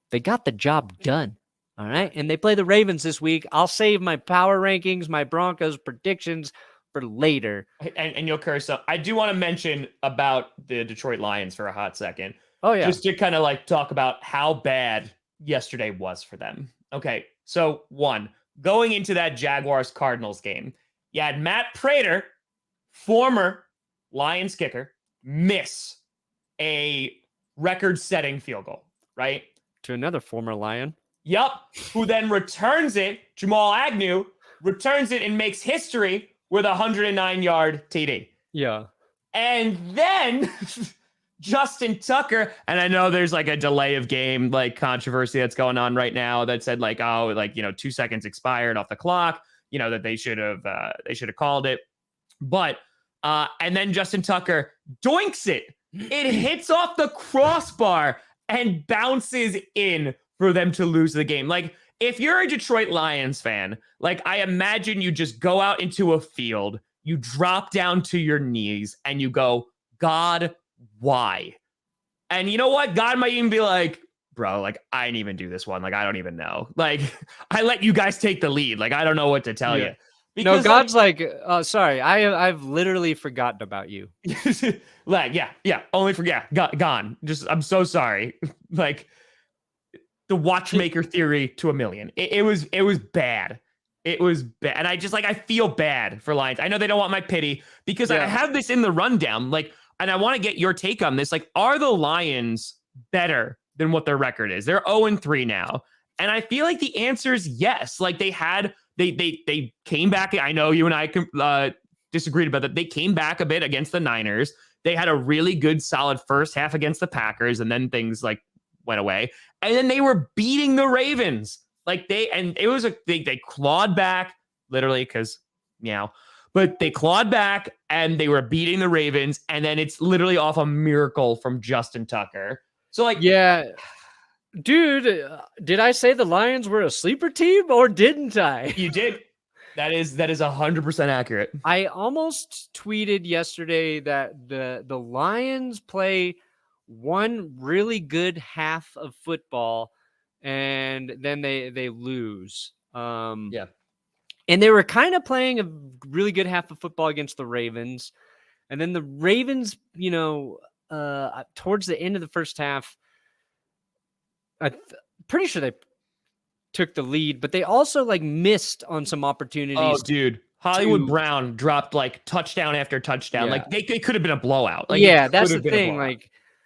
they got the job done. All right. And they play the Ravens this week. I'll save my power rankings, my Broncos predictions for later. And you'll curse up. I do want to mention about the Detroit Lions for a hot second. Oh, yeah. Just to kind of like talk about how bad yesterday was for them. Okay. So 1, going into that Jaguars Cardinals game, you had Matt Prater, former Lions kicker, miss a record-setting field goal, right? To another former Lion. Yep. Who then returns it. Jamal Agnew returns it and makes history with a 109-yard TD. Yeah. And then Justin Tucker, and I know there's like a delay of game like controversy that's going on right now that said 2 seconds expired off the clock, that they should have called it. But and then Justin Tucker doinks it. It hits off the crossbar and bounces in for them to lose the game. Like, if you're a Detroit Lions fan, like, I imagine you just go out into a field, you drop down to your knees, and you go, God, why? And you know what? God might even be like, bro, like, I didn't even do this one. Like, I don't even know. Like, I let you guys take the lead. Like, I don't know what to tell you. Because, no, God's like, sorry, I've literally forgotten about you. Gone. Just, I'm so sorry. Like, the watchmaker theory to a million. It was bad. It was bad. And I feel bad for Lions. I know they don't want my pity because I have this in the rundown. Like, and I want to get your take on this. Like, are the Lions better than what their record is? They're 0-3 now. And I feel like the answer is yes. Like, they came back. I know you and I disagreed about that. They came back a bit against the Niners. They had a really good, solid first half against the Packers, and then things like went away. And then they were beating the Ravens. Like they clawed back literally because meow, but they clawed back and they were beating the Ravens. And then it's literally off a miracle from Justin Tucker. So like, yeah, dude, did I say the Lions were a sleeper team or didn't I? You did. That is 100% accurate. I almost tweeted yesterday that the Lions play one really good half of football and then they lose. Yeah. And they were kind of playing a really good half of football against the Ravens. And then the Ravens, towards the end of the first half, I'm pretty sure they took the lead, but they also missed on some opportunities. Oh, dude. Hollywood Brown dropped touchdown after touchdown. Yeah. It could have been a blowout. That's the thing.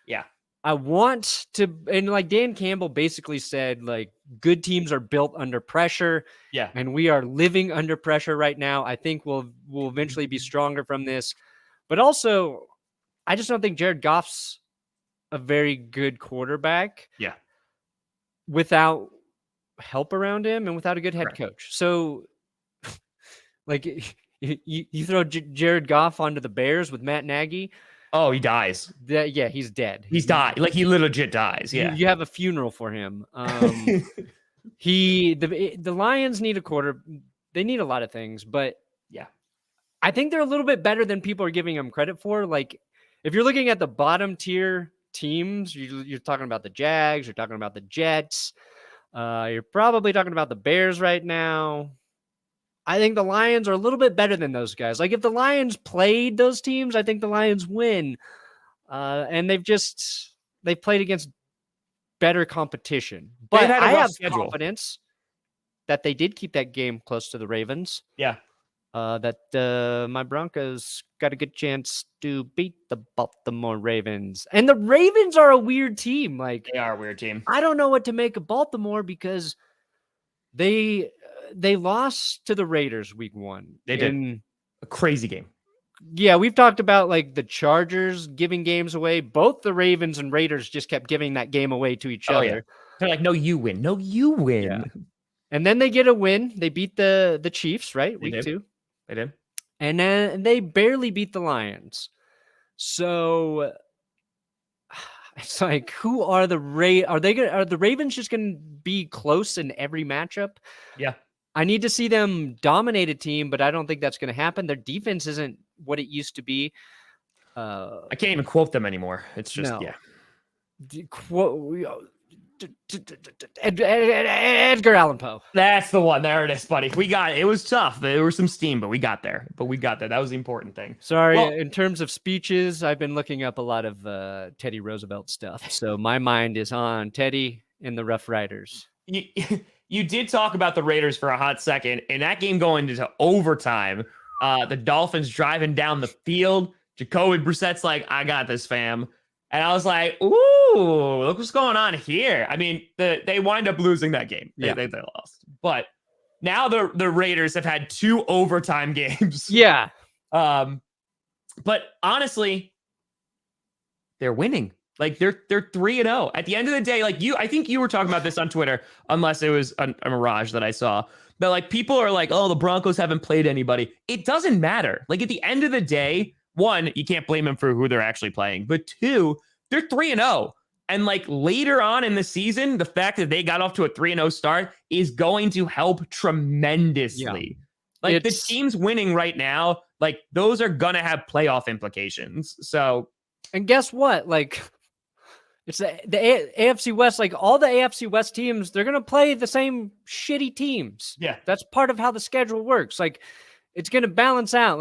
Yeah. I want to, and Dan Campbell basically said, good teams are built under pressure. Yeah. And we are living under pressure right now. I think we'll eventually be stronger from this. But also, I just don't think Jared Goff's a very good quarterback. Yeah. Without help around him and without a good head coach. So, you throw Jared Goff onto the Bears with Matt Nagy. Oh, he dies. He's dead. He's died. He legit dies. Yeah. You have a funeral for him. The Lions need a quarter. They need a lot of things, but yeah, I think they're a little bit better than people are giving them credit for. If you're looking at the bottom tier teams, you're talking about the Jags, you're talking about the Jets, you're probably talking about the Bears right now. I think the Lions are a little bit better than those guys. If the Lions played those teams, I think the Lions win. And they've played against better competition. But I have confidence that they did keep that game close to the Ravens. Yeah. That my Broncos got a good chance to beat the Baltimore Ravens. And the Ravens are a weird team. They are a weird team. I don't know what to make of Baltimore because they lost to the Raiders week 1. They did. A crazy game. Yeah, we've talked about the Chargers giving games away. Both the Ravens and Raiders just kept giving that game away to each other. Yeah. They're no, you win. No, you win. Yeah. And then they get a win. They beat the Chiefs, right? Week 2. They did. And then they barely beat the Lions. So it's who are the are the Ravens just going to be close in every matchup? Yeah. I need to see them dominate a team, but I don't think that's going to happen. Their defense isn't what it used to be. I can't even quote them anymore. It's just, Edgar Allan Poe. That's the one. There it is, buddy. We got it. It was tough. There was some steam, but we got there. That was the important thing. Sorry, in terms of speeches, I've been looking up a lot of Teddy Roosevelt stuff. So my mind is on Teddy and the Rough Riders. You did talk about the Raiders for a hot second. In that game going into overtime, the Dolphins driving down the field. Jacoby Brissett's I got this, fam. And I was like, ooh, look what's going on here. I mean, they wind up losing that game. They lost. But now the Raiders have had 2 overtime games. Yeah. But honestly, they're winning. They're 3-0. At the end of the day, I think you were talking about this on Twitter, unless it was a mirage that I saw. But people are oh, the Broncos haven't played anybody. It doesn't matter. At the end of the day, 1, you can't blame them for who they're actually playing. But 2, they're 3-0. And later on in the season, the fact that they got off to a 3-0 start is going to help tremendously. Yeah. The teams winning right now, those are going to have playoff implications. So, and guess what? It's the AFC West, all the AFC West teams, they're going to play the same shitty teams. Yeah. That's part of how the schedule works. It's going to balance out.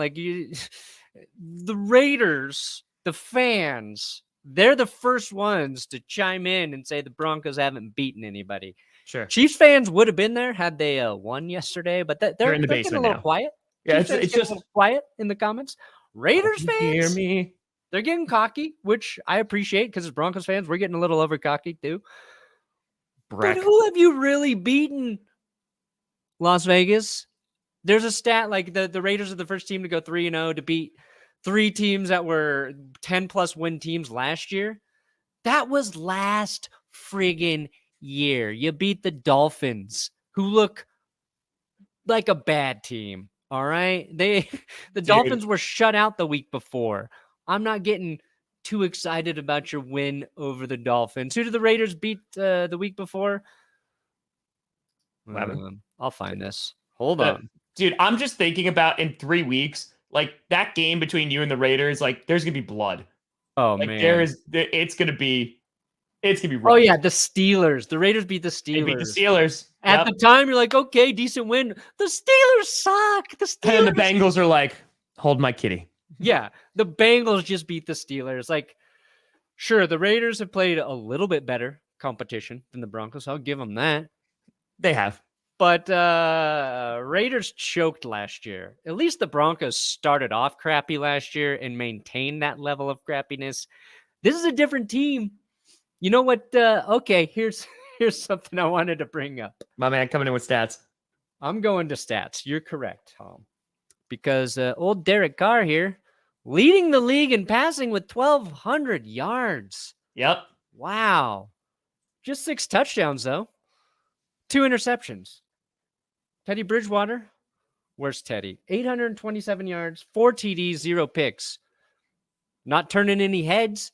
The Raiders, the fans, they're the first ones to chime in and say the Broncos haven't beaten anybody. Sure. Chiefs fans would have been there had they won yesterday, but they're in the basement getting a little now. Quiet. Yeah, it's just a little quiet in the comments. Raiders fans, hear me? They're getting cocky, which I appreciate because as Broncos fans, we're getting a little over cocky too. But who have you really beaten? Las Vegas. There's a stat the Raiders are the first team to go 3-0 to beat 3 teams that were 10+ win teams last year. That was last friggin' year. You beat the Dolphins, who look like a bad team. All right. The Dolphins were shut out the week before. I'm not getting too excited about your win over the Dolphins. Who did the Raiders beat the week before? I'll find this. Hold on. Dude, I'm just thinking about in 3 weeks, that game between you and the Raiders, there's going to be blood. Oh, man. It's going to be It's going to be rough. Oh, yeah, the Steelers. The Raiders beat the Steelers. They beat the Steelers. At the time, you're like, okay, decent win. The Steelers suck. The Steelers. And the Bengals are like, hold my kitty. Yeah, the Bengals just beat the Steelers. Like, sure, the Raiders have played a little bit better competition than the Broncos. I'll give them that. They have. But Raiders choked last year. At least the Broncos started off crappy last year and maintained that level of crappiness. This is a different team. You know what? Okay, here's something I wanted to bring up. My man coming in with stats. I'm going to stats. You're correct, Tom. Because old Derek Carr here, leading the league in passing with 1,200 yards. Yep. Wow. Just 6 touchdowns, though. 2 interceptions. Teddy Bridgewater, where's Teddy? 827 yards, 4 TDs, 0 picks. Not turning any heads,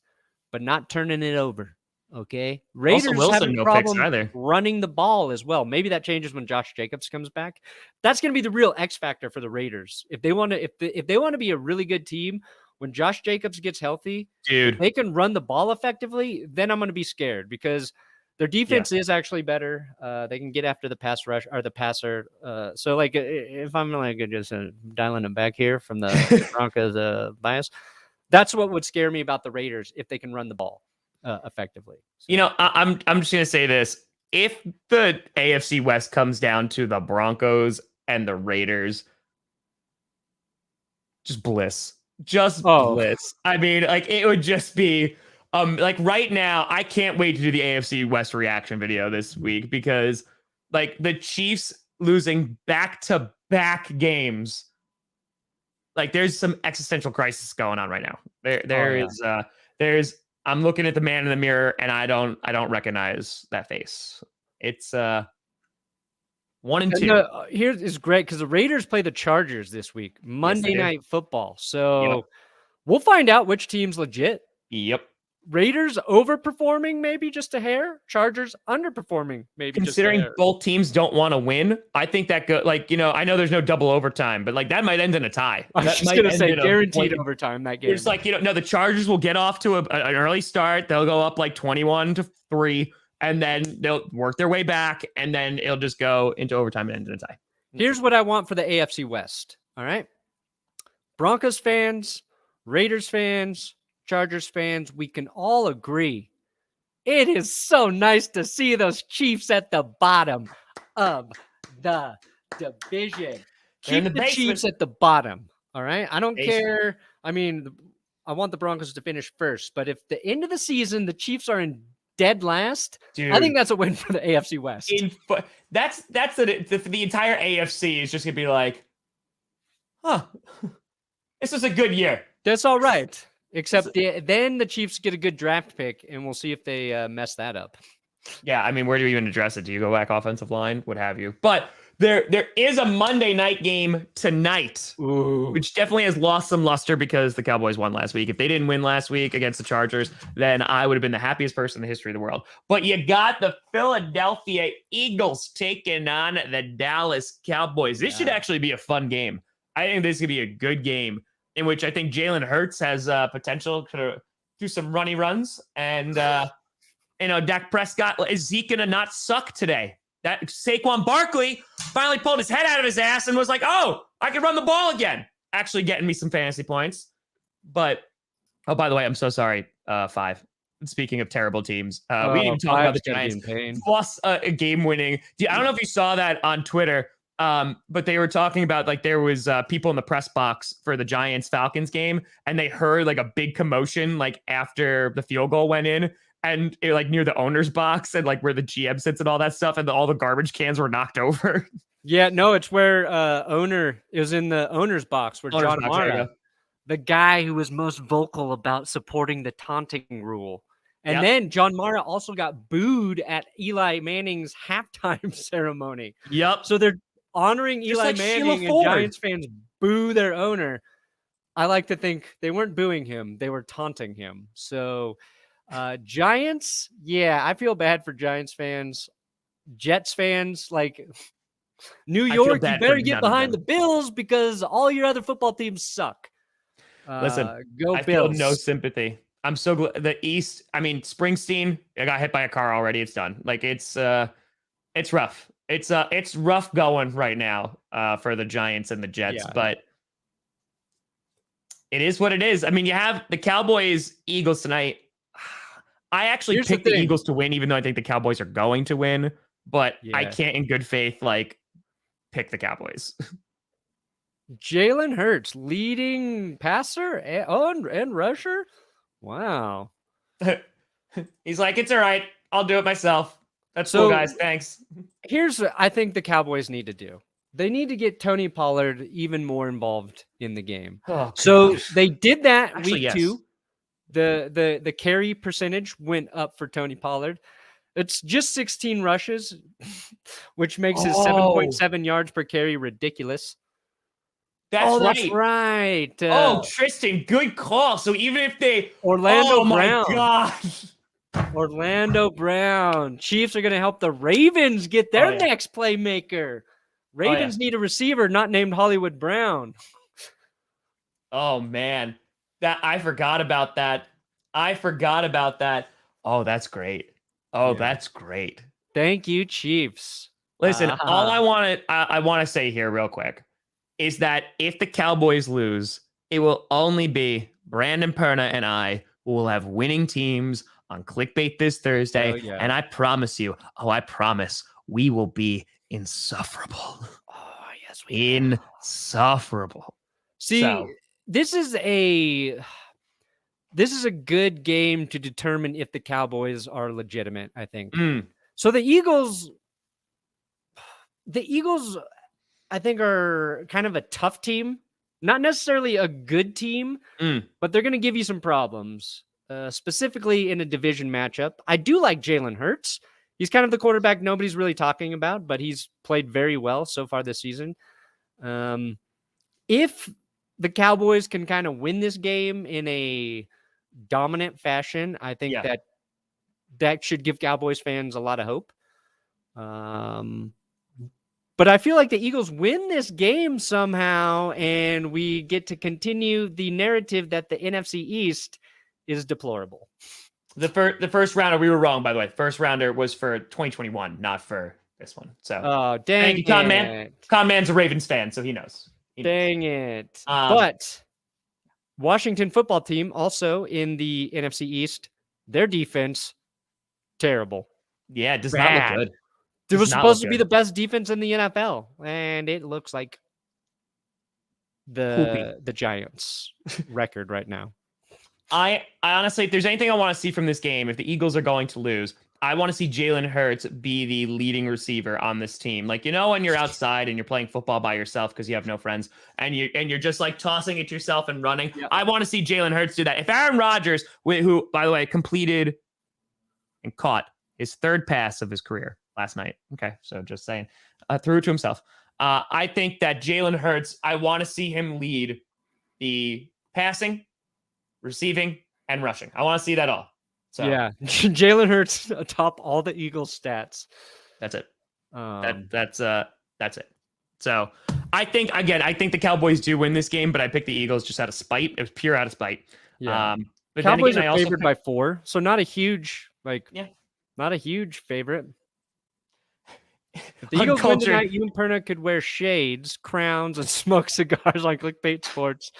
but not turning it over. Okay. Raiders have a problem running the ball as well. Maybe that changes when Josh Jacobs comes back. That's going to be the real X factor for the Raiders. If they want to, if they want to be a really good team, when Josh Jacobs gets healthy, dude, they can run the ball effectively. Then I'm going to be scared because their defense is actually better. They can get after the pass rush or the passer. So like, if I'm like just dialing them back here from the Broncos bias, that's what would scare me about the Raiders if they can run the ball effectively. So. You know, I'm just gonna say this: if the AFC West comes down to the Broncos and the Raiders, just bliss, bliss. I mean, like it would just be like right now. I can't wait to do the AFC West reaction video this week because like the Chiefs losing back-to-back games. Like there's some existential crisis going on right now. There's I'm looking at the man in the mirror and I don't recognize that face. It's 1 and 2. Here is great because the Raiders play the Chargers this week, Monday Night Football. So we'll find out which team's legit. Yep. Raiders overperforming maybe just a hair. Chargers underperforming maybe. Considering just a hair. Both teams don't want to win, I think that I know there's no double overtime, but like that might end in a tie. I was just gonna say guaranteed overtime that game. It's like no, the Chargers will get off to an early start. They'll go up like 21-3, and then they'll work their way back, and then it'll just go into overtime and end in a tie. Here's what I want for the AFC West. All right, Broncos fans, Raiders fans, Chargers fans, we can all agree it is so nice to see those Chiefs at the bottom of the division. Keep the Chiefs at the bottom, all right? I don't care. I mean, I want the Broncos to finish first, but if the end of the season the Chiefs are in dead last, dude, I think that's a win for the AFC West. That's the entire AFC is just going to be like, huh, this is a good year. That's all right. Except then the Chiefs get a good draft pick, and we'll see if they mess that up. Yeah, I mean, where do you even address it? Do you go back offensive line? What have you? But there is a Monday night game tonight, which definitely has lost some luster because the Cowboys won last week. If they didn't win last week against the Chargers, then I would have been the happiest person in the history of the world. But you got the Philadelphia Eagles taking on the Dallas Cowboys. This should actually be a fun game. I think this could be a good game, in which I think Jalen Hurts has potential to do some runny runs. And, Dak Prescott, is he going to not suck today? That Saquon Barkley finally pulled his head out of his ass and was like, oh, I can run the ball again. Actually getting me some fantasy points. But, oh, by the way, I'm so sorry, 5. Speaking of terrible teams, we didn't even talk about the Giants. Plus a game winning. I don't know if you saw that on Twitter. But they were talking about like there was people in the press box for the Giants-Falcons game, and they heard like a big commotion like after the field goal went in, and it, like near the owner's box and like where the GM sits and all that stuff, and all the garbage cans were knocked over. Yeah, no, it's where it was in the owner's box where John Mara, the guy who was most vocal about supporting the taunting rule. And then John Mara also got booed at Eli Manning's halftime ceremony. Yep. So they're honoring Eli Manning, and Giants fans boo their owner. I like to think they weren't booing him. They were taunting him. So Giants, I feel bad for Giants fans. Jets fans, like New York, you better get behind the Bills because all your other football teams suck. Listen, go I Bills. feel no sympathy I'm so glad the East. I mean, Springsteen, I got hit by a car already. It's done. Like it's rough. It's rough going right now for the Giants and the Jets, but it is what it is. I mean, you have the Cowboys, Eagles tonight. I actually picked the Eagles to win, even though I think the Cowboys are going to win, but I can't in good faith like pick the Cowboys. Jalen Hurts, leading passer and rusher. Wow. He's like, it's all right. I'll do it myself. That's cool, guys. Thanks. Here's what I think the Cowboys need to do. They need to get Tony Pollard even more involved in the game. Oh, so they did that Actually, week 2. The carry percentage went up for Tony Pollard. It's just 16 rushes, which makes his 7.7 yards per carry ridiculous. That's right. Tristan, good call. So even if they Orlando Brown. My gosh. Orlando Brown. Chiefs are going to help the Ravens get their next playmaker. Ravens need a receiver not named Hollywood Brown. Oh man. I forgot about that. Oh, that's great. That's great. Thank you, Chiefs. Listen, all I want to say here real quick is that if the Cowboys lose, it will only be Brandon Perna and I who will have winning teams on Clickbait this Thursday. And I promise you, I promise, we will be insufferable. Oh, yes, insufferable. See, this is a good game to determine if the Cowboys are legitimate, I think. So the Eagles, I think, are kind of a tough team. Not necessarily a good team, but they're going to give you some problems, specifically in a division matchup. I do like Jalen Hurts. He's kind of the quarterback nobody's really talking about, but he's played very well so far this season. If the Cowboys can kind of win this game in a dominant fashion, I think that should give Cowboys fans a lot of hope. But I feel like the Eagles win this game somehow, and we get to continue the narrative that the NFC East is deplorable. The first rounder, we were wrong, by the way. First rounder was for 2021, not for this one. So, dang it. Conman. Conman's a Ravens fan, so he knows. Dang it. But Washington football team, also in the NFC East, their defense, terrible. Yeah, it does not look good. It was supposed to be the best defense in the NFL, and it looks like the Giants' record right now. I honestly, if there's anything I want to see from this game, if the Eagles are going to lose, I want to see Jalen Hurts be the leading receiver on this team. Like, when you're outside and you're playing football by yourself because you have no friends, and you're just like tossing it yourself and running. Yep. I want to see Jalen Hurts do that. If Aaron Rodgers, who, by the way, completed and caught his third pass of his career last night. Okay, so just saying, threw it to himself. I think that Jalen Hurts, I want to see him lead the passing, receiving, and rushing. I want to see that all. So Jalen Hurts atop all the Eagles stats. That's it. That's it. So I think the Cowboys do win this game, but I picked the Eagles just out of spite. It was pure out of spite. Yeah. But Cowboys are favored by 4, so not a huge favorite. If the Eagles win tonight, you and Perna could wear shades, crowns, and smoke cigars on Clickbait Sports.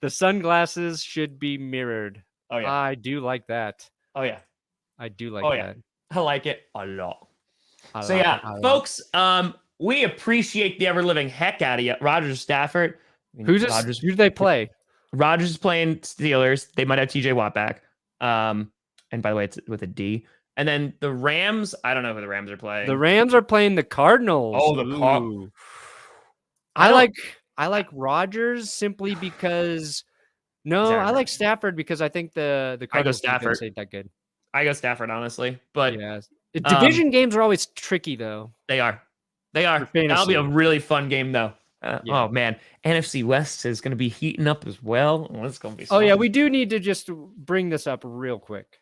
The sunglasses should be mirrored. Oh yeah, I do like that. Oh yeah, I do like that. I like it a lot. Folks, we appreciate the ever living heck out of you, Rodgers, Stafford. Who do they play? Rodgers is playing Steelers. They might have TJ Watt back. And by the way, it's with a D. And then the Rams, I don't know who the Rams are playing. The Rams are playing the Cardinals. Oh, the Cardinals. I like Rodgers simply because I like Stafford because I think the Cardinals defense ain't that good. I go Stafford, honestly. But division games are always tricky though. They are. That'll be a really fun game though. Oh man, NFC West is going to be heating up as well. It's going to be fun. Oh yeah, we do need to just bring this up real quick.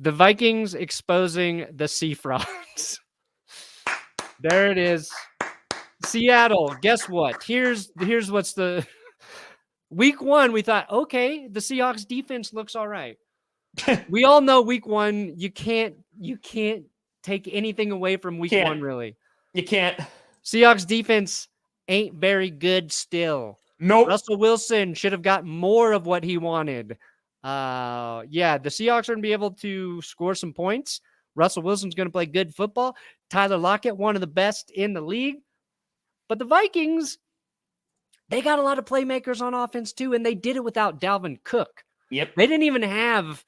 The Vikings exposing the Sea Frogs. There it is. Seattle, guess what? Here's what's the Week 1, we thought, okay, the Seahawks defense looks all right. We all know week 1, you can't take anything away from week 1, really. You can't. Seahawks defense ain't very good still. Nope. Russell Wilson should have got more of what he wanted. The Seahawks are going to be able to score some points. Russell Wilson's going to play good football. Tyler Lockett, one of the best in the league. But the Vikings, they got a lot of playmakers on offense too, and they did it without Dalvin Cook. Yep. They didn't even have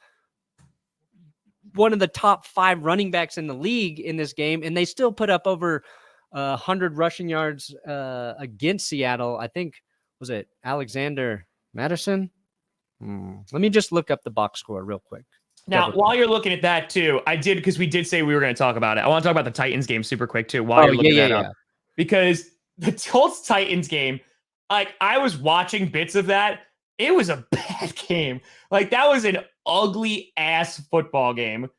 one of the top 5 running backs in the league in this game, and they still put up over 100 rushing yards against Seattle. I think, was it Alexander Madison? Let me just look up the box score real quick. Now, while you're looking at that too, because we did say we were going to talk about it. I want to talk about the Titans game super quick too. While you're looking that up, because the Colts Titans game, like I was watching bits of that. It was a bad game. Like that was an ugly ass football game.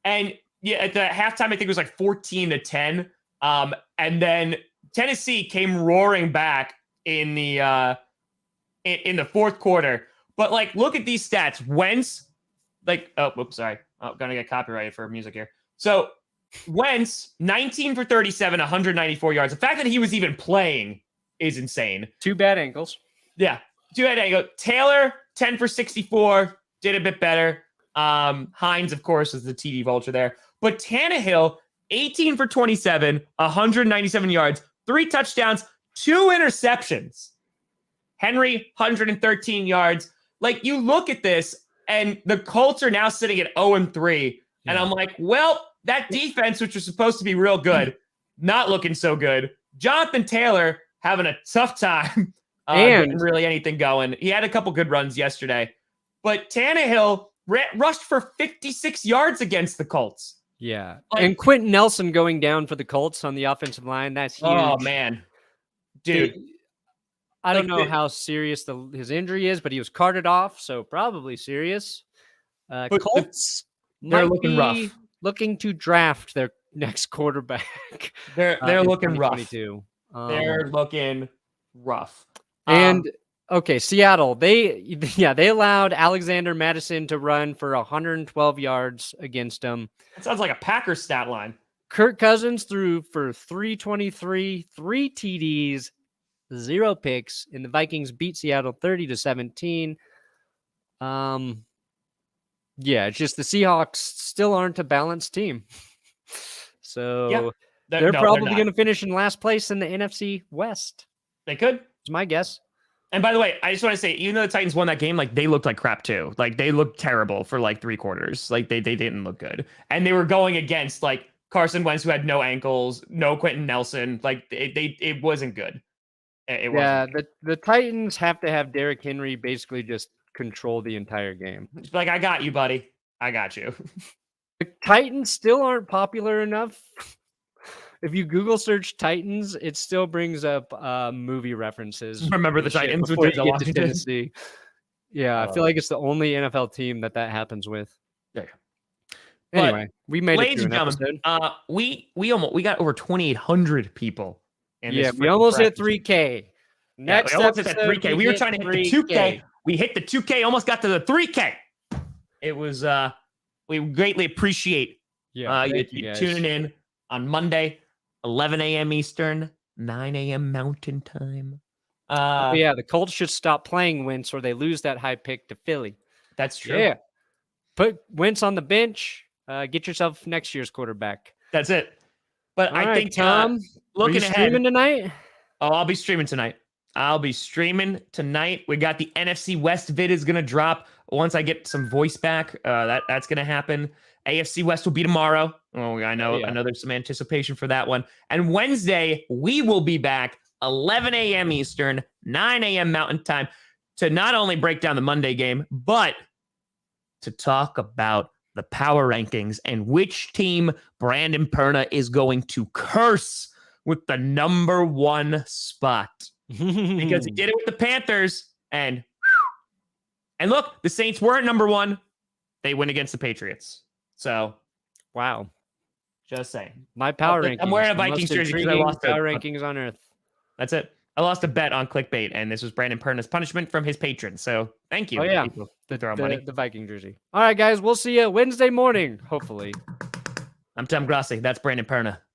And yeah, at the halftime, I think it was like 14-10. And then Tennessee came roaring back in the fourth quarter. But like, look at these stats. Wentz, sorry. I'm gonna get copyrighted for music here. So Wentz, 19 for 37, 194 yards. The fact that he was even playing is insane. 2 bad ankles. Yeah. 2 bad ankles. Taylor, 10 for 64, did a bit better. Hines, of course, is the TD vulture there. But Tannehill, 18 for 27, 197 yards, 3 touchdowns, 2 interceptions. Henry, 113 yards. Like, you look at this, and the Colts are now sitting at 0-3. Yeah. And I'm like, well, that defense, which was supposed to be real good, not looking so good. Jonathan Taylor having a tough time. And really anything going. He had a couple good runs yesterday. But Tannehill rushed for 56 yards against the Colts. Yeah. And Quentin Nelson going down for the Colts on the offensive line. That's huge. Oh, man. Dude. I don't know how serious his injury is, but he was carted off, so probably serious. Colts they're looking rough. Looking to draft their next quarterback. They're looking rough. They're looking rough. And okay, Seattle, they allowed Alexander Madison to run for 112 yards against them. That sounds like a Packers stat line. Kirk Cousins threw for 323, 3 TDs, 0 picks, and the Vikings beat Seattle 30-17. It's just the Seahawks still aren't a balanced team. So they're probably going to finish in last place in the NFC West. They could. It's my guess. And by the way, I just want to say, even though the Titans won that game, like they looked like crap too. Like they looked terrible for like 3 quarters. Like they didn't look good. And they were going against like Carson Wentz, who had no ankles, no Quentin Nelson. Like it wasn't good. The Titans have to have Derrick Henry basically just control the entire game. It's like, I got you, buddy. I got you. The Titans still aren't popular enough. If you Google search Titans, it still brings up movie references. Remember the Titans before you get to Tennessee. Yeah, I feel like it's the only NFL team that happens with. Yeah. Anyway, we made it through an episode. We got over 2,800 people. We almost hit 3K. Next we almost hit that 3K. We were trying to hit the 2K. We hit the 2K, almost got to the 3K. It was we greatly appreciate you tuning in on Monday, 11 a.m. Eastern, 9 a.m. Mountain Time. The Colts should stop playing Wentz or they lose that high pick to Philly. That's true. Yeah. Put Wentz on the bench. Get yourself next year's quarterback. That's it. But I think, Tom, looking ahead. Streaming tonight? Oh, I'll be streaming tonight. We got the NFC West vid is going to drop once I get some voice back. That's going to happen. AFC West will be tomorrow. Oh, I know there's some anticipation for that one. And Wednesday, we will be back 11 a.m. Eastern, 9 a.m. Mountain Time to not only break down the Monday game, but to talk about the power rankings and which team Brandon Perna is going to curse with the number 1 spot. Because he did it with the Panthers. And look, the Saints weren't number 1. They win against the Patriots. So, wow. Just saying. My power rankings. I'm wearing a Vikings jersey because I lost power rankings on earth. That's it. I lost a bet on clickbait, and this was Brandon Perna's punishment from his patron. So thank you. Oh, yeah. The Viking jersey. All right, guys. We'll see you Wednesday morning, hopefully. I'm Tom Grossi. That's Brandon Perna.